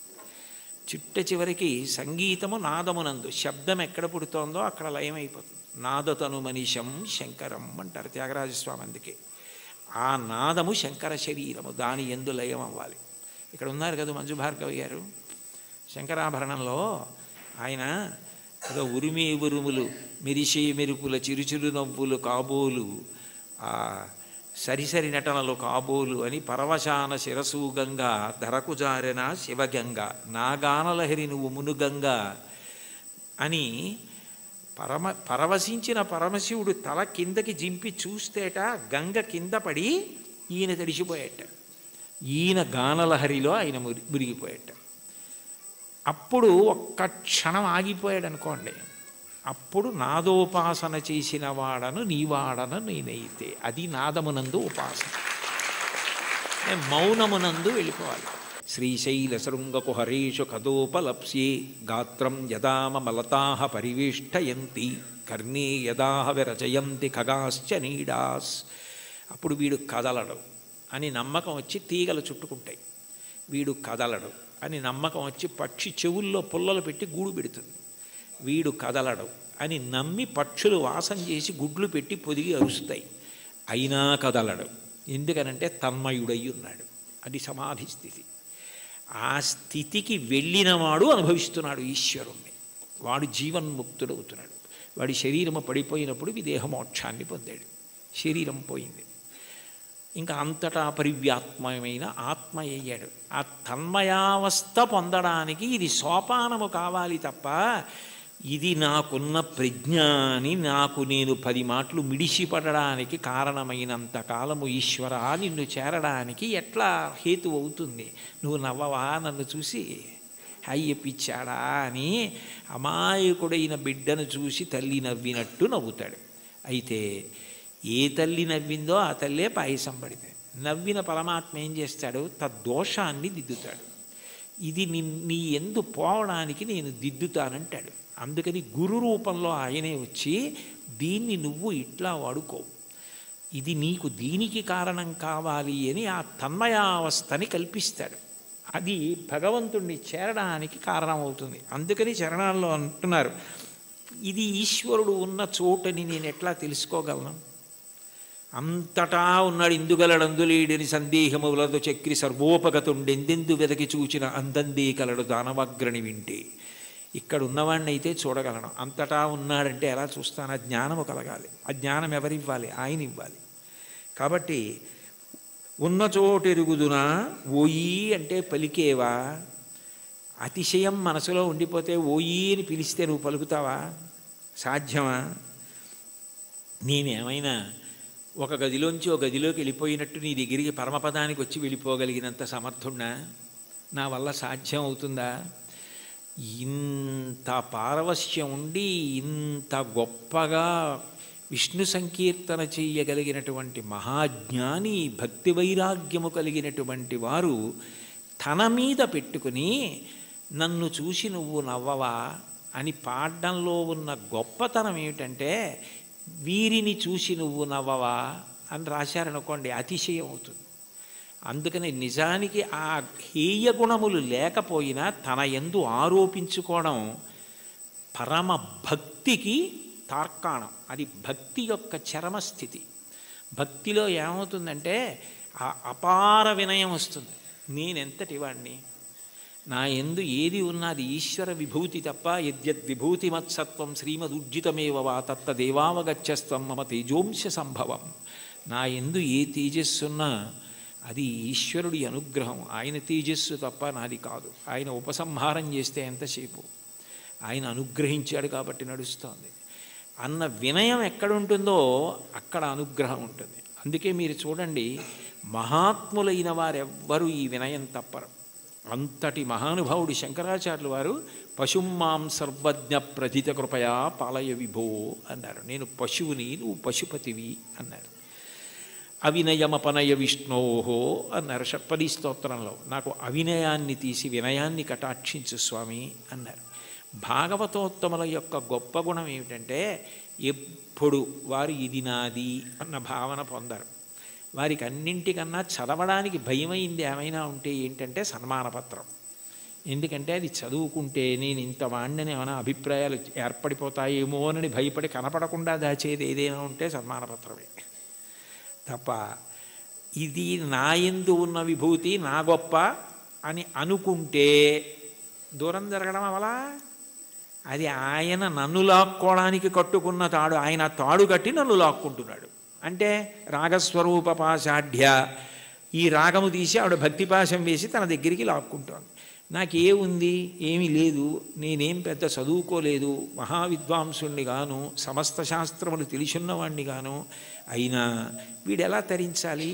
చిట్ట చివరికి సంగీతము నాదమునందు, శబ్దం ఎక్కడ పుడుతోందో అక్కడ లయమైపోతుంది. నాదతను మనిషం శంకరం అంటారు త్యాగరాజస్వామి. అందుకే ఆ నాదము శంకర శరీరము, దాని యందు లయం అవ్వాలి. ఇక్కడ ఉన్నారు కదా మంజు భార్గవి గారు, శంకరాభరణంలో ఆయన ఏదో ఉరిమే ఉరుములు మెరిసే మెరుపుల చిరుచిరు నవ్వులు కాబోలు, సరిసరి నటనలు కాబోలు అని పరవశాన శిరసు గంగా ధరకు జారెన శివగంగ నాగానలహరి నువ్వు మునుగంగా అని పరవశించిన పరమశివుడు తల కిందకి జింపి చూస్తేట గంగ కింద పడి ఈయన తడిసిపోయేట. ఈయన గానలహరిలో ఆయన మురిగిపోయేట. అప్పుడు ఒక్క క్షణం ఆగిపోయాడు అనుకోండి, అప్పుడు నాదోపాసన చేసిన వాడను నీవాడను నేనైతే, అది నాదమునందు ఉపాసన. మౌనమునందు వెళ్ళిపోవాలి. శ్రీశైల శృంగకు హరేషు కదోపలప్స్యే గాత్రం యదామ మలతాహ పరివేష్టయంతి కర్ణే యదాహ విరచయంతి ఖగాశ్చ నీడాస్. అప్పుడు వీడు కదలడు అని నమ్మకం వచ్చి తీగలు చుట్టుకుంటాయి. వీడు కదలడు అని నమ్మకం వచ్చి పక్షి చెవుల్లో పుల్లలు పెట్టి గూడు పెడుతుంది. వీడు కదలడు అని నమ్మి పక్షులు వాసం చేసి గుడ్లు పెట్టి పొదిగి అరుస్తాయి. అయినా కదలడు. ఎందుకనంటే తన్మయుడై ఉన్నాడు. అది సమాధి స్థితి. ఆ స్థితికి వెళ్ళినవాడు అనుభవిస్తున్నాడు ఈశ్వరుణ్ణి. వాడు జీవన్ముక్తుడవుతున్నాడు. వాడి శరీరము పడిపోయినప్పుడు విదేహమోక్షాన్ని పొందాడు. శరీరం పోయింది, ఇంకా అంతటా పరివ్యాత్మమైన ఆత్మ అయ్యాడు. ఆ తన్మయావస్థ పొందడానికి ఇది సోపానము కావాలి తప్ప, ఇది నాకున్న ప్రజ్ఞాని నాకు నేను 10 మాటలు మిడిసిపడడానికి కారణమైనంత కాలము ఈశ్వర నిన్ను చేరడానికి ఎట్లా హేతు అవుతుంది? నువ్వు నవ్వవా నన్ను చూసి? అయ్యపిచ్చాడా అని అమాయకుడైన బిడ్డను చూసి తల్లి నవ్వినట్టు నవ్వుతాడు. అయితే ఏ తల్లి నవ్విందో ఆ తల్లే పాయసం పడితే, నవ్విన పరమాత్మ ఏం చేస్తాడు? తద్దోషాన్ని దిద్దుతాడు. ఇది నీ ఎందు పోవడానికి నేను దిద్దుతానంటాడు. అందుకని గురు రూపంలో ఆయనే వచ్చి దీన్ని నువ్వు ఇట్లా వాడుకో, ఇది నీకు దీనికి కారణం కావాలి అని ఆ తన్మయావస్థని కల్పిస్తాడు. అది భగవంతుణ్ణి చేరడానికి కారణమవుతుంది. అందుకని చరణాల్లో అంటున్నారు, ఇది ఈశ్వరుడు ఉన్న చోటని నేను ఎట్లా తెలుసుకోగలను? అంతటా ఉన్నాడు ఇందుగలడందులేడని సందేహములతో చక్రి సర్వోపగతుండెందెందు వెదకి చూచిన అందందే కలడు దానవాగ్రణి వింటే. ఇక్కడ ఉన్నవాడిని అయితే చూడగలను, అంతటా ఉన్నాడంటే ఎలా చూస్తాను? ఆ జ్ఞానము కలగాలి. ఆ జ్ఞానం ఎవరివ్వాలి? ఆయన ఇవ్వాలి. కాబట్టి ఉన్న చోటెరుగుదునా ఓయి అంటే పలికేవా? అతిశయం మనసులో ఉండిపోతే ఓయి అని పిలిస్తే నువ్వు పలుకుతావా? సాధ్యమా? నేనేమైనా ఒక గదిలోంచి ఒక గదిలోకి వెళ్ళిపోయినట్టు నీ దగ్గరికి పరమపదానికి వచ్చి వెళ్ళిపోగలిగినంత సమర్థున్నా? నా వల్ల సాధ్యం అవుతుందా? ఇంత పారవశ్యం ఉండి ఇంత గొప్పగా విష్ణు సంకీర్తన చెయ్యగలిగినటువంటి మహాజ్ఞాని, భక్తి వైరాగ్యము కలిగినటువంటి వారు తన మీద పెట్టుకుని నన్ను చూసి నువ్వు నవ్వవా అని పాడడంలో ఉన్న గొప్పతనం ఏమిటంటే, వీరిని చూసి నువ్వు నవ్వవా అని రాశారనుకోండి అతిశయం అవుతుంది. అందుకని నిజానికి ఆ హేయ గుణములు లేకపోయినా తన యందు ఆరోపించుకోవడం పరమ భక్తికి తార్కాణం. అది భక్తి యొక్క చరమస్థితి. భక్తిలో ఏమవుతుందంటే ఆ అపార వినయం వస్తుంది. నేనెంతటి వాణ్ణి, నా యందు ఏది ఉన్నది ఈశ్వర విభూతి తప్ప, యద్యద్ విభూతి మత్సత్వం శ్రీమదుర్జితమేవ వా తత్తదేవావగచ్చస్వం మమ తేజోంశ సంభవం. నా యందు ఏ తేజస్సున్నా అది ఈశ్వరుడి అనుగ్రహం. ఆయన తేజస్సు తప్ప నాది కాదు. ఆయన ఉపసంహారం చేస్తే ఎంతసేపు, ఆయన అనుగ్రహించాడు కాబట్టి నడుస్తోంది అన్న వినయం ఎక్కడుంటుందో అక్కడ అనుగ్రహం ఉంటుంది. అందుకే మీరు చూడండి, మహాత్ములైన వారెవ్వరూ ఈ వినయం తప్పరు. అంతటి మహానుభావుడు శంకరాచార్యులు వారు పశుమాం సర్వజ్ఞ ప్రథిత కృపయా పాలయ విభో అన్నారు. నేను పశువుని, నువ్వు పశుపతివి అన్నారు. అవినయమపనయ విష్ణోహో అన్నారు షట్పదీ స్తోత్రంలో. నాకు అవినయాన్ని తీసి వినయాన్ని కటాక్షించు స్వామి అన్నారు. భాగవతోత్తముల యొక్క గొప్ప గుణం ఏమిటంటే ఎప్పుడు వారు ఇది నాది అన్న భావన పొందరు. వారికి అన్నింటికన్నా చదవడానికి భయమైంది ఏమైనా ఉంటే ఏంటంటే సన్మానపత్రం. ఎందుకంటే అది చదువుకుంటే నేను ఇంత వాణ్ణని ఏమైనా అభిప్రాయాలు ఏర్పడిపోతాయేమో అని భయపడి కనపడకుండా దాచేది ఏదైనా ఉంటే సన్మానపత్రమే తప్ప, ఇది నా యందు ఉన్న విభూతి నా గొప్ప అని అనుకుంటే దూరం జరగడం అవలా. అది ఆయన నన్ను లాక్కోవడానికి కట్టుకున్న తాడు, ఆయన తాడు కట్టి నన్ను లాక్కుంటున్నాడు. అంటే రాగస్వరూప పాశాఢ్య, ఈ రాగము తీసి ఆవిడ భక్తిపాశం వేసి తన దగ్గరికి లాక్కుంటోంది. నాకేముంది, ఏమీ లేదు, నేనేం పెద్ద చదువుకోలేదు, మహావిద్వాంసుణ్ణి గాను, సమస్త శాస్త్రములు తెలిసున్నవాణ్ణి గాను, అయినా వీడెలా తరించాలి?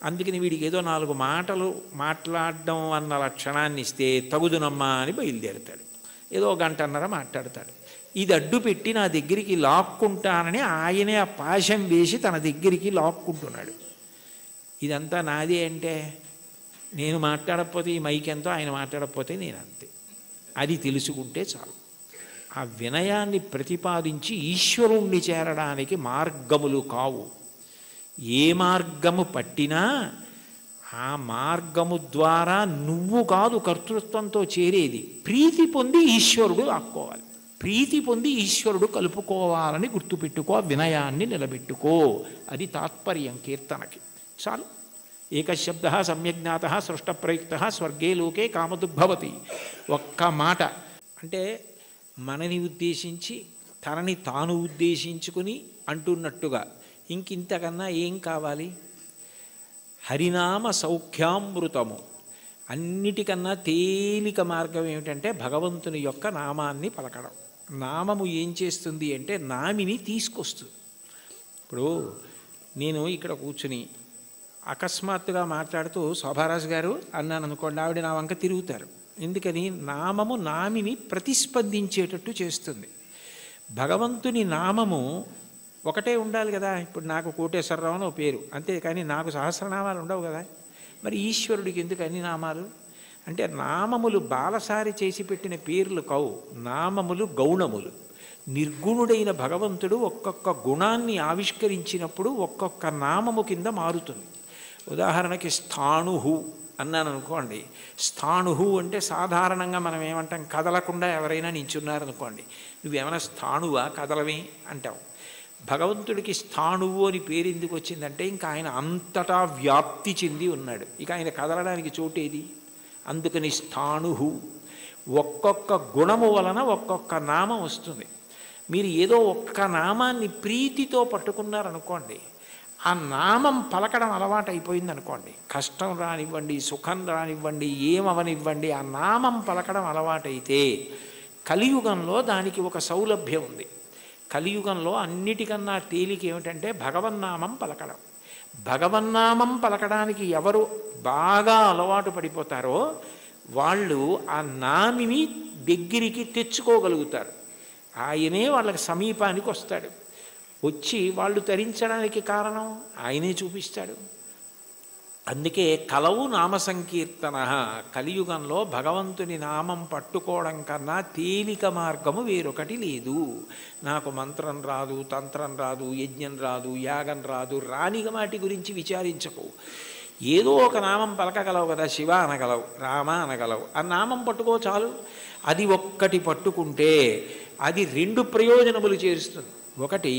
అందుకని వీడికి ఏదో 4 మాటలు మాట్లాడడం అన్న లక్షణాన్ని ఇస్తే తగుదునమ్మా అని బయలుదేరుతాడు. ఏదో 1.5 గంట మాట్లాడతాడు. ఇది అడ్డు పెట్టి నా దగ్గరికి లాక్కుంటానని ఆయనే ఆ పాశం వేసి తన దగ్గరికి లాక్కుంటున్నాడు. ఇదంతా నాదే అంటే నేను మాట్లాడకపోతే ఈ మైక్ ఎంతో, ఆయన మాట్లాడకపోతే నేను అంతే. అది తెలుసుకుంటే చాలు. ఆ వినయాన్ని ప్రతిపాదించి ఈశ్వరుణ్ణి చేరడానికి మార్గములు కావు. ఏ మార్గము పట్టినా ఆ మార్గము ద్వారా నువ్వు కాదు కర్తృత్వంతో చేరేది. ప్రీతి పొంది ఈశ్వరుడు ఆక్కోవాలి, ప్రీతి పొంది ఈశ్వరుడు కలుపుకోవాలని గుర్తుపెట్టుకో, వినయాన్ని నిలబెట్టుకో. అది తాత్పర్యం కీర్తనకి. చాలు. ఏకశబ్ద సమ్యజ్ఞాత సృష్టప్రయుక్త స్వర్గే లోకే కామదుగ్భవతి. ఒక్క మాట అంటే మనని ఉద్దేశించి తనని తాను ఉద్దేశించుకుని అంటున్నట్టుగా ఇంకింతకన్నా ఏం కావాలి? హరినామ సౌఖ్యామృతము. అన్నిటికన్నా తేలిక మార్గం ఏమిటంటే భగవంతుని యొక్క నామాన్ని పలకడం. నామము ఏం చేస్తుంది అంటే నామిని తీసుకొస్తుంది. ఇప్పుడు నేను ఇక్కడ కూర్చుని అకస్మాత్తుగా మాట్లాడుతూ శోభారాజు గారు అన్నాను అనుకోండి, ఆవిడ నా వంక తిరుగుతారు. ఎందుకని? నామము నామిని ప్రతిస్పందించేటట్టు చేస్తుంది. భగవంతుని నామము ఒకటే ఉండాలి కదా. ఇప్పుడు నాకు కోటేశ్వరరావు అని పేరు అంతేకాని నాకు సహస్రనామాలు ఉండవు కదా. మరి ఈశ్వరుడికి ఎందుకు అన్ని నామాలు? అంటే నామములు బాలసారి చేసి పెట్టిన పేర్లు కావు, నామములు గౌణములు. నిర్గుణుడైన భగవంతుడు ఒక్కొక్క గుణాన్ని ఆవిష్కరించినప్పుడు ఒక్కొక్క నామము కింద మారుతుంది. ఉదాహరణకి స్థాణుహు అన్నాను అనుకోండి. స్థాణుహు అంటే సాధారణంగా మనం ఏమంటాం, కదలకుండా ఎవరైనా నించున్నారనుకోండి, నువ్వేమైనా స్థాణువా కదలవి అంటావు. భగవంతుడికి స్థాణువు అని పేరు ఎందుకు వచ్చిందంటే ఇంకా ఆయన అంతటా వ్యాప్తి చెంది ఉన్నాడు, ఇక ఆయన కదలడానికి చోటేది. అందుకని స్థాణుహు. ఒక్కొక్క గుణము వలన ఒక్కొక్క నామం వస్తుంది. మీరు ఏదో ఒక్క నామాన్ని ప్రీతితో పట్టుకున్నారనుకోండి, ఆ నామం పలకడం అలవాటు అయిపోయింది అనుకోండి, కష్టం రానివ్వండి సుఖం రానివ్వండి ఏమవనివ్వండి, ఆ నామం పలకడం అలవాటైతే కలియుగంలో దానికి ఒక సౌలభ్యం ఉంది. కలియుగంలో అన్నిటికన్నా తేలిక ఏమిటంటే భగవన్నామం పలకడం. భగవన్నామం పలకడానికి ఎవరు బాగా అలవాటు పడిపోతారో వాళ్ళు ఆ నామిని దగ్గరికి తెచ్చుకోగలుగుతారు. ఆయనే వాళ్ళకి సమీపానికి వస్తాడు. వచ్చి వాళ్ళు తరించడానికి కారణం ఆయనే చూపిస్తాడు. అందుకే కలవు నామ సంకీర్తన. కలియుగంలో భగవంతుని నామం పట్టుకోవడం కన్నా తేలిక మార్గము వేరొకటి లేదు. నాకు మంత్రం రాదు, తంత్రం రాదు, యజ్ఞం రాదు, యాగం రాదు, రాని వాటి గురించి విచారించకు. ఏదో ఒక నామం పలకగలవు కదా, శివ అనగలవు, రామ అనగలవు, ఆ నామం పట్టుకో చాలు. అది ఒక్కటి పట్టుకుంటే అది 2 ప్రయోజనములు చేరుస్తుంది. ఒకటి,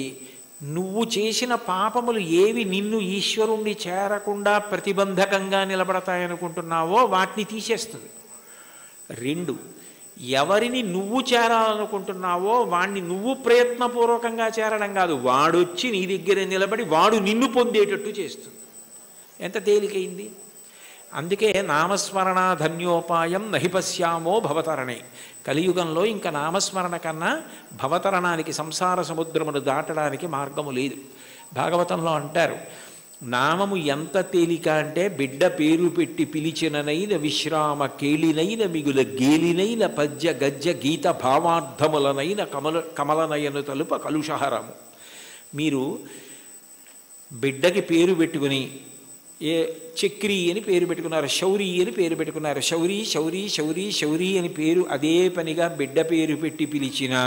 నువ్వు చేసిన పాపములు ఏవి నిన్ను ఈశ్వరుణ్ణి చేరకుండా ప్రతిబంధకంగా నిలబడతాయనుకుంటున్నావో వాటిని తీసేస్తుంది. 2, ఎవరిని నువ్వు చేరాలనుకుంటున్నావో వాణ్ణి నువ్వు ప్రయత్నపూర్వకంగా చేరడం కాదు, వాడొచ్చి నీ దగ్గర నిలబడి వాడు నిన్ను పొందేటట్టు చేస్తుంది. ఎంత తేలికైంది! అందుకే నామస్మరణ ధన్యోపాయం నహి పశ్యామో భవతరణే. కలియుగంలో ఇంకా నామస్మరణ కన్నా భవతరణానికి, సంసార సముద్రమును దాటడానికి మార్గము లేదు. భాగవతంలో అంటారు, నామము ఎంత తేలిక అంటే బిడ్డ పేరు పెట్టి పిలిచిననైన విశ్రామ కేళినైన మిగుల గేలినైన పద్య గజ్జ గీత భావార్థములనైన కమలనయను తలుప కలుషహరము. మీరు బిడ్డకి పేరు పెట్టుకుని చక్రి అని పేరు పెట్టుకున్నారు, శౌరి అని పేరు పెట్టుకున్నారు, శౌరి శౌరి శౌరి శౌరి అని పేరు అదే పనిగా బిడ్డ పేరు పెట్టి పిలిచినా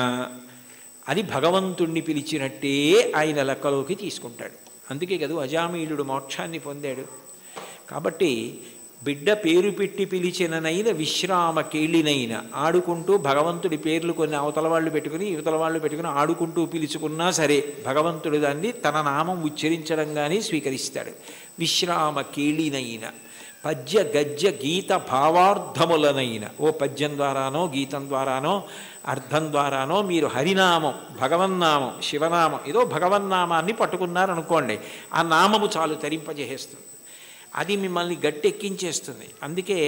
అది భగవంతుణ్ణి పిలిచినట్టే ఆయన లెక్కలోకి తీసుకుంటాడు. అందుకే కదా అజామీలుడు మోక్షాన్ని పొందాడు. కాబట్టి బిడ్డ పేరు పెట్టి పిలిచిననైన విశ్రామ కేళినైన, ఆడుకుంటూ భగవంతుడి పేర్లు కొన్ని అవతల వాళ్ళు పెట్టుకుని యువతల వాళ్ళు పెట్టుకుని ఆడుకుంటూ పిలుచుకున్నా సరే భగవంతుడు దాన్ని తన నామం ఉచ్చరించడంగానే స్వీకరిస్తాడు. విశ్రామ కేళినైన పద్య గజ్జ గీత భావార్థములనైన, ఓ పద్యం ద్వారానో గీతం ద్వారానో అర్థం ద్వారానో మీరు హరినామం, భగవన్నామం, శివనామం, ఏదో భగవన్నామాన్ని పట్టుకున్నారనుకోండి, ఆ నామము చాలు తరింపజేసేస్తుంది, అది మిమ్మల్ని గట్టెక్కించేస్తుంది. అందుకే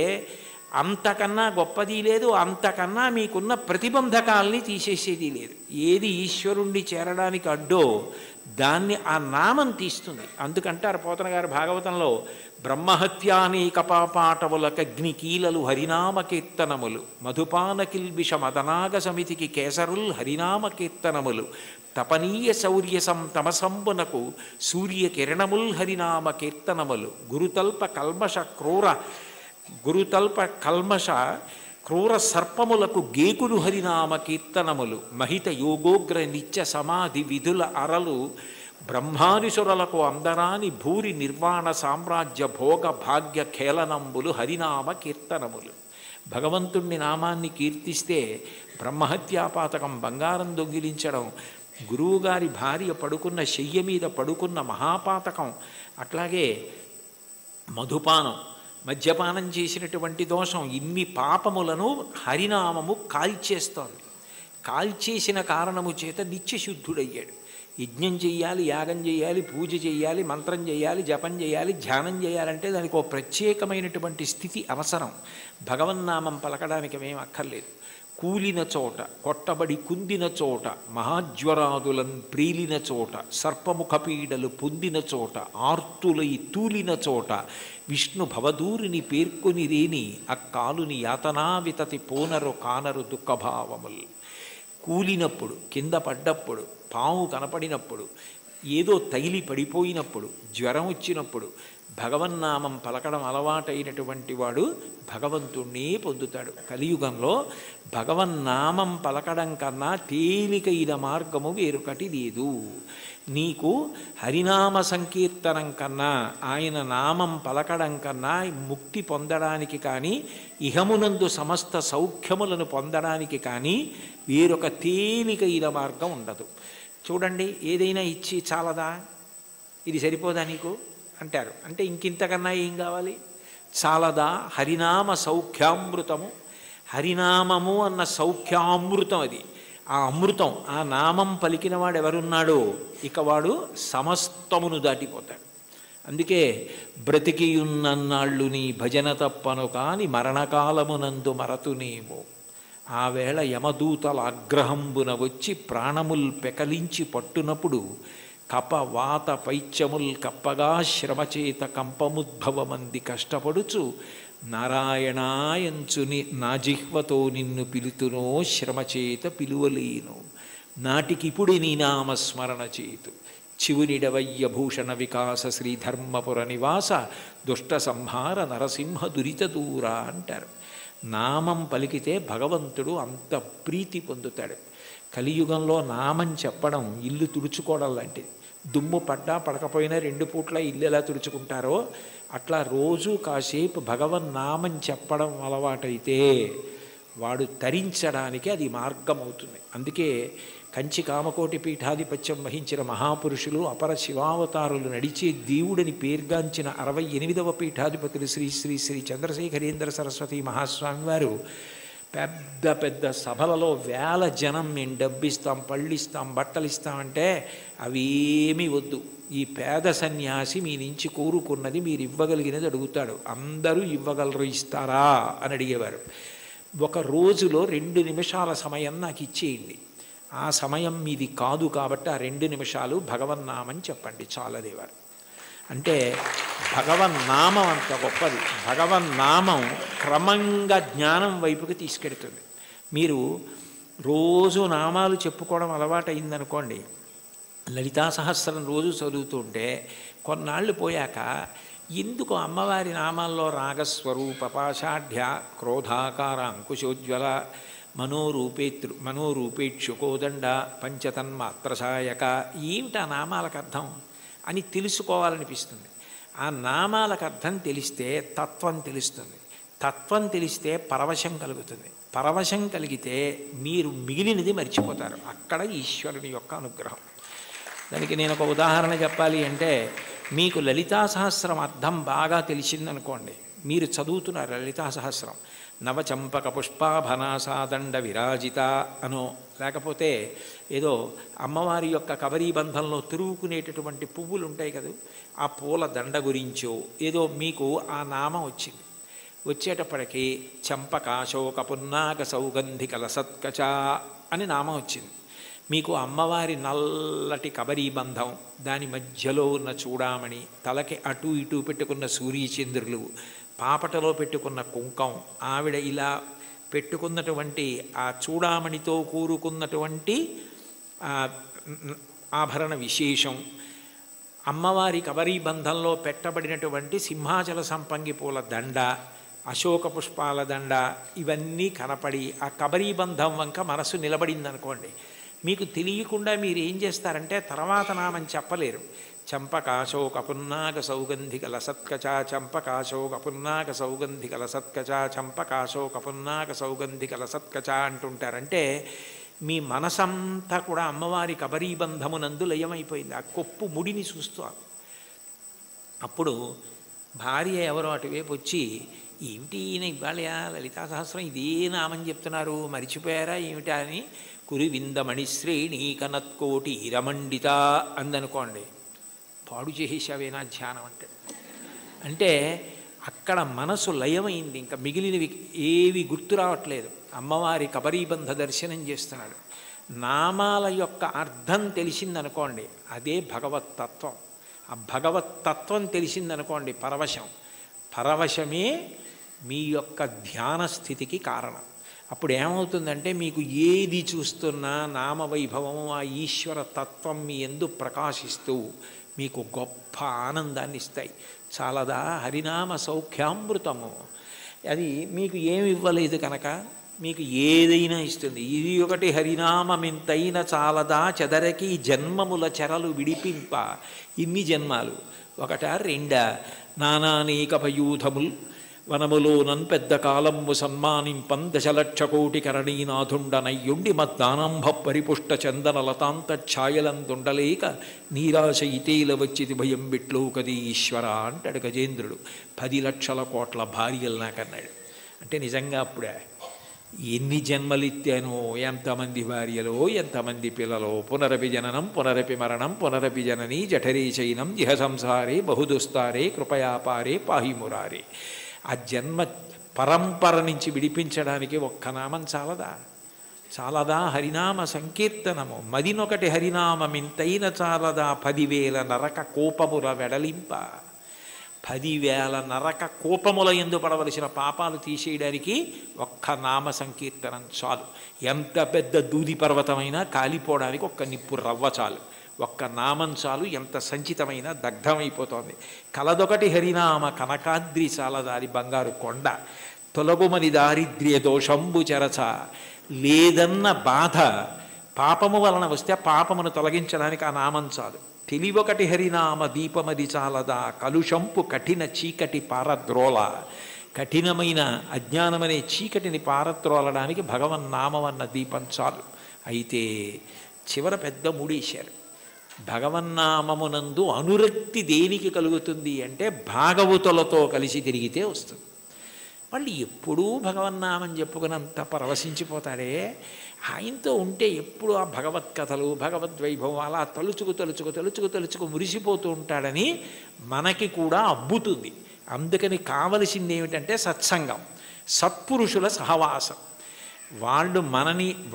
అంతకన్నా గొప్పది లేదు, అంతకన్నా మీకున్న ప్రతిబంధకాల్ని తీసేసేది లేదు. ఏది ఈశ్వరుణ్ణి చేరడానికి అడ్డో దాన్ని ఆ నామం తీస్తుంది. అందుకంటారు పోతన గారు భాగవతంలో, బ్రహ్మహత్యానేక పాపాటవులకగ్ని కీలలు హరినామ కీర్తనములు, మధుపాన కిల్బిష మదనాగ సమితికి కేసరుల్ హరినామ కీర్తనములు, తపనీయ శౌర్య తమసంబునకు సూర్య కిరణముల్ హరినామ కీర్తనములు, గురుతల్ప కల్మష క్రూర సర్పములకు గేకులు హరినామ కీర్తనములు, మహిత యోగోగ్ర నిత్య సమాధి విధుల అరలు, బ్రహ్మాదిసురులకు అందరాని భూరి నిర్వాణ సామ్రాజ్య భోగ భాగ్య ఖేళనంబులు హరినామ కీర్తనములు. భగవంతుణ్ణి నామాన్ని కీర్తిస్తే బ్రహ్మహత్యాపాతకం, బంగారం దొంగిలించడం, గురువుగారి భార్య పడుకున్న శయ్య మీద పడుకున్న మహాపాతకం, అట్లాగే మధుపానం, మద్యపానం చేసినటువంటి దోషం, ఇన్ని పాపములను హరినామము కాల్చేస్తోంది. కాల్చేసిన కారణము చేత నిత్యశుద్ధుడయ్యాడు. యజ్ఞం చెయ్యాలి, యాగం చేయాలి, పూజ చేయాలి, మంత్రం చేయాలి, జపం చేయాలి, ధ్యానం చేయాలంటే దానికి ఒక ప్రత్యేకమైనటువంటి స్థితి అవసరం. భగవన్నామం పలకడానికి ఏమీ అక్కర్లేదు. కూలిన చోట, కొట్టబడి కుందిన చోట, మహాజ్వరాదులను ప్రీలిన చోట, సర్పముఖ పీడలు పొందిన చోట, ఆర్తులై తూలిన చోట, విష్ణు భవదూరిని పేర్కొని రేని అక్కాలుని యాతనా వితతి పోనరు కానరు దుఃఖభావములు. కూలినప్పుడు, కింద పడ్డప్పుడు, పాము కనపడినప్పుడు, ఏదో తగిలి పడిపోయినప్పుడు, జ్వరం వచ్చినప్పుడు భగవన్నామం పలకడం అలవాటైనటువంటి వాడు భగవంతుణ్ణి పొందుతాడు. కలియుగంలో భగవన్నామం పలకడం కన్నా తేలికైన మార్గము వేరొకటి లేదు. నీకు హరినామ సంకీర్తనం కన్నా, ఆయన నామం పలకడం కన్నా ముక్తి పొందడానికి కానీ, ఇహమునందు సమస్త సౌఖ్యములను పొందడానికి కానీ వేరొక తేలికైన మార్గం ఉండదు. చూడండి, ఏదైనా ఇచ్చి చాలదా, ఇది సరిపోదా నీకు అంటారు. అంటే ఇంకింతకన్నా ఏం కావాలి? చాలదా? హరినామ సౌఖ్యామృతము, హరినామము అన్న సౌఖ్యామృతం అది. ఆ అమృతం, ఆ నామం పలికిన వాడు ఎవరున్నాడో ఇక వాడు సమస్తమును దాటిపోతాడు. అందుకే బ్రతికియున్నన్నాళ్ళు నీ భజన తప్పను కాని మరణకాలమునందు మరతునేమో, ఆ వేళ యమదూతల ఆగ్రహంబున వచ్చి ప్రాణముల్ పెకలించి పట్టునప్పుడు కప వాత పైత్యముల్ కప్పగా శ్రమచేత కంపముద్భవమంది కష్టపడుచు నారాయణాయంచుని నా జిహ్వతో నిన్ను పిలుతునో శ్రమచేత పిలువలేను, నాటికిపుడి నీ నామస్మరణ చేతు చివునిడవయ్య భూషణ వికాస శ్రీధర్మపుర నివాస దుష్ట సంహార నరసింహ దురిత దూర అంటారు. నామం పలికితే భగవంతుడు అంత ప్రీతి పొందుతాడు. కలియుగంలో నామం చెప్పడం ఇల్లు తుడుచుకోవడం లాంటిది. దుమ్ము పడ్డా పడకపోయినా 2 పూట్ల ఇల్లు ఎలా తుడుచుకుంటారో అట్లా రోజు కాసేపు భగవన్నామం చెప్పడం అలవాటైతే వాడు తరించడానికి అది మార్గం అవుతుంది. అందుకే కంచి కామకోటి పీఠాధిపత్యం వహించిన మహాపురుషులు అపర శివావతారులు నడిచే దేవుడిని పేర్గాంచిన 68వ పీఠాధిపతులు శ్రీ శ్రీ శ్రీ చంద్రశేఖరేంద్ర సరస్వతి మహాస్వామి వారు పెద్ద పెద్ద సభలలో వేల జనం మేము డబ్బిస్తాం, పళ్ళిస్తాం, బట్టలు ఇస్తామంటే అవేమీ వద్దు, ఈ పేద సన్యాసి మీ నుంచి కోరుకున్నది మీరు ఇవ్వగలిగినది అడుగుతాడు, అందరూ ఇవ్వగలరు, ఇస్తారా అని అడిగేవారు. ఒక రోజులో 2 నిమిషాల సమయం నాకు ఇచ్చేయండి, ఆ సమయం మీది కాదు కాబట్టి ఆ 2 నిమిషాలు భగవన్నామని చెప్పండి చాలదేవారు. అంటే భగవన్నామం అంత గొప్పది. భగవన్నామం క్రమంగా జ్ఞానం వైపుకి తీసుకెడుతుంది. మీరు రోజు నామాలు చెప్పుకోవడం అలవాటైందనుకోండి, లలితా సహస్రం రోజు చదువుతుంటే కొన్నాళ్ళు పోయాక ఎందుకు అమ్మవారి నామాల్లో రాగస్వరూప పాషాఢ్య క్రోధాకార అంకుశోజ్వల మనోరూపేక్షుకోదండ పంచతన్మాత్రసాయక ఏమిటి ఆ నామాలకు అర్థం అని తెలుసుకోవాలనిపిస్తుంది. ఆ నామాలకు అర్థం తెలిస్తే తత్వం తెలుస్తుంది, తత్వం తెలిస్తే పరవశం కలుగుతుంది, పరవశం కలిగితే మీరు మిగిలినది మర్చిపోతారు. అక్కడ ఈశ్వరుని యొక్క అనుగ్రహం. దానికి నేను ఒక ఉదాహరణ చెప్పాలి అంటే, మీకు లలితా సహస్రం అర్థం బాగా తెలిసిందనుకోండి, మీరు చదువుతున్నారు లలితా సహస్రం, నవచంపక పుష్పాభనాసాదండ విరాజిత అనో, లేకపోతే ఏదో అమ్మవారి యొక్క కబరీబంధంలో తిరుగుకునేటటువంటి పువ్వులు ఉంటాయి కదా, ఆ పూల దండ గురించో ఏదో మీకు ఆ నామం వచ్చింది. వచ్చేటప్పటికి చంపకాశోక పున్నాక సౌగంధిక లసత్కచ అని నామం వచ్చింది. మీకు అమ్మవారి నల్లటి కబరీబంధం, దాని మధ్యలో ఉన్న చూడామణి, తలకి అటు ఇటు పెట్టుకున్న సూర్యచంద్రులు, పాపటలో పెట్టుకున్న కుంకం, ఆవిడ ఇలా పెట్టుకున్నటువంటి ఆ చూడామణితో కూరుకున్నటువంటి ఆభరణ విశేషం, అమ్మవారి కబరీబంధంలో పెట్టబడినటువంటి సింహాచల సంపంగి పూల దండ, అశోక పుష్పాల దండ, ఇవన్నీ కనపడి ఆ కబరీబంధం వంక మనసు నిలబడిందనుకోండి, మీకు తెలియకుండా మీరు ఏం చేస్తారంటే తర్వాత నామని చెప్పలేరు. చంపకాశోక పున్నాక సౌగంధిక లసత్కచ, చంపకాశోక పున్నాక సౌగంధిక లసత్కచ, చంపకాశోక పున్నాక సౌగంధిక లసత్కచ అంటుంటారంటే మీ మనసంతా కూడా అమ్మవారి కబరీబంధమునందు లయమైపోయింది. ఆ కొప్పు ముడిని చూస్తూ అప్పుడు భార్య ఎవరో అటువైపు వచ్చి, ఏమిటి ఈయన ఇవాళ లలితా సహస్రం ఇదే నామని చెప్తున్నారు, మరిచిపోయారా ఏమిటా అని, కురివిందమణి శ్రేణి కనత్కోటి రమండిత అందనుకోండి, పాడు చేసేసావేనా ధ్యానం అంటే. అంటే అక్కడ మనసు లయమైంది, ఇంకా మిగిలినవి ఏవి గుర్తు రావట్లేదు. అమ్మవారి కబరీబంధ దర్శనం చేస్తున్నాడు. నామాల యొక్క అర్థం తెలిసిందనుకోండి, అదే భగవత్తత్వం. ఆ భగవత్తత్వం తెలిసిందనుకోండి పరవశం, పరవశమే మీ యొక్క ధ్యాన స్థితికి కారణం. అప్పుడు ఏమవుతుందంటే మీకు ఏది చూస్తున్నా నామవైభవము, ఆ ఈశ్వర తత్వం మీ యందు ప్రకాశిస్తూ మీకు గొప్ప ఆనందాన్ని ఇస్తాయి. చాలదా హరినామ సౌఖ్యామృతము, అది మీకు ఏమి ఇవ్వలేదు కనుక మీకు ఏదైనా ఇస్తుంది. ఇది ఒకటి హరినామమింతైన చాలదా చెదరకి జన్మముల చెరలు విడిపింప. ఇన్ని జన్మాలు ఒకటా రెండా, నానానేక పయూధముల్ వనములోనన్ పెద్ద కాలంబు సన్మానింపం దశలక్ష కోటి కరణీనాథుండనయ్యుండి మద్దానంభ పరిపుష్ట చందన లతాంత ఛాయలందుండలేక నీరాశ ఇతేల వచ్చిది భయం బిట్లో కది ఈశ్వర అంటాడు గజేంద్రుడు. 10 లక్షల కోట్ల భార్యలు నాకన్నాడు. అంటే నిజంగా అప్పుడే ఎన్ని జన్మలిత్తానో, ఎంతమంది భార్యలో, ఎంతమంది పిల్లలో, పునరపి జననం పునరపి మరణం పునరపి జననీ జఠరే చైనం జిహ సంసారే బహుదుస్తారే కృపయాపారే పాహిమురారే. ఆ జన్మ పరంపర నుంచి విడిపించడానికి ఒక్క నామం చాలదా? చాలదా హరినామ సంకీర్తనము. మదినొకటి హరినామమింతైన చాలదా 10,000 నరక కోపముల వెడలింప. 10,000 నరక కోపముల యందు పడవలసిన పాపాలు తీసేయడానికి ఒక్క నామ సంకీర్తనం చాలు. ఎంత పెద్ద దూది పర్వతమైనా కాలిపోవడానికి ఒక్క నిప్పు రవ్వ చాలు, ఒక్క నామం చాలు, ఎంత సంచితమైన దగ్ధమైపోతోంది. కలదొకటి హరినామ కనకాద్రి చాలదారి బంగారు కొండ. తొలగుమని దారిద్ర్య దోషంబు చెరచ. లేదన్న బాధ పాపము వలన వస్తే పాపమును తొలగించడానికి ఆ నామం చాలు. తెలివొకటి హరినామ దీపమది చాలదా కలుషంపు కఠిన చీకటి పారద్రోల. కఠినమైన అజ్ఞానమనే చీకటిని పారద్రోలడానికి భగవన్నామం అన్న దీపం చాలు. అయితే చివర పెద్ద ముడేశారు. భగవన్నామమునందు అనురక్తి దేనికి కలుగుతుంది అంటే భాగవతులతో కలిసి తిరిగితే వస్తుంది. వాళ్ళు ఎప్పుడూ భగవన్నామని చెప్పుకున్నంత పరవశించిపోతాడే, ఆయనతో ఉంటే ఎప్పుడు ఆ భగవత్కథలు భగవద్వైభవం అలా తలుచుకు మురిసిపోతూ ఉంటాడని మనకి కూడా అబ్బుతుంది. అందుకని కావలసింది ఏమిటంటే సత్సంగం, సత్పురుషుల సహవాసం.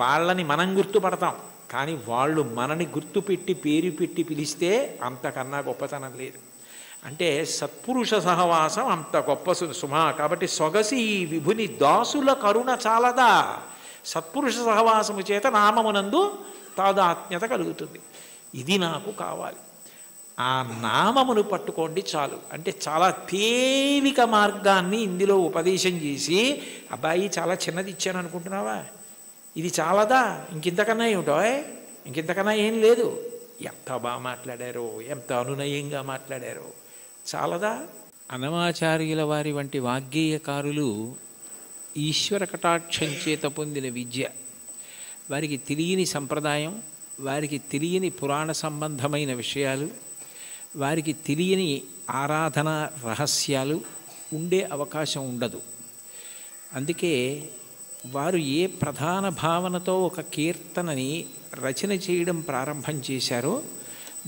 వాళ్ళని మనం గుర్తుపడతాం, కానీ వాళ్ళు మనని గుర్తుపెట్టి పేరు పెట్టి పిలిస్తే అంతకన్నా గొప్పతనం లేదు. అంటే సత్పురుష సహవాసం అంత గొప్ప సుమా. కాబట్టి సొగసి విభుని దాసుల కరుణ చాలదా. సత్పురుష సహవాసము చేత నామమునందు తాదాత్మ్యత కలుగుతుంది. ఇది నాకు కావాలి. ఆ నామమును పట్టుకోండి చాలు. అంటే చాలా తేలిక మార్గాన్ని ఇందులో ఉపదేశం చేసి, అబ్బాయి చాలా చిన్నది ఇచ్చాను అనుకుంటున్నావా, ఇది చాలదా, ఇంకింతకన్నా ఏమిటో, ఇంకింతకన్నా ఏం లేదు, ఎంత బాగా మాట్లాడారో, ఎంత అనునయంగా మాట్లాడారో, చాలదా. అన్నమాచార్యుల వారి వంటి వాగ్గేయకారులు ఈశ్వర కటాక్షం చేత పొందిన విద్య, వారికి తెలియని సంప్రదాయం, వారికి తెలియని పురాణ సంబంధమైన విషయాలు, వారికి తెలియని ఆరాధన రహస్యాలు ఉండే అవకాశం ఉండదు. అందుకే వారు ఏ ప్రధాన భావనతో ఒక కీర్తనని రచన చేయడం ప్రారంభం చేశారో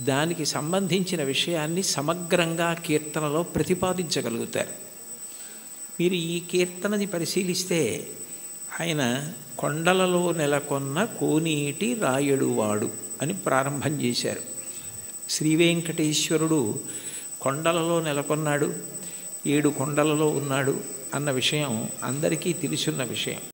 దానికి సంబంధించిన విషయాన్ని సమగ్రంగా కీర్తనలో ప్రతిపాదించగలుగుతారు. మీరు ఈ కీర్తనని పరిశీలిస్తే ఆయన కొండలలో నెలకొన్న కోనేటి రాయడువాడు అని ప్రారంభం చేశారు. శ్రీవేంకటేశ్వరుడు కొండలలో నెలకొన్నాడు, 7 కొండలలో ఉన్నాడు అన్న విషయం అందరికీ తెలుసున్న విషయం.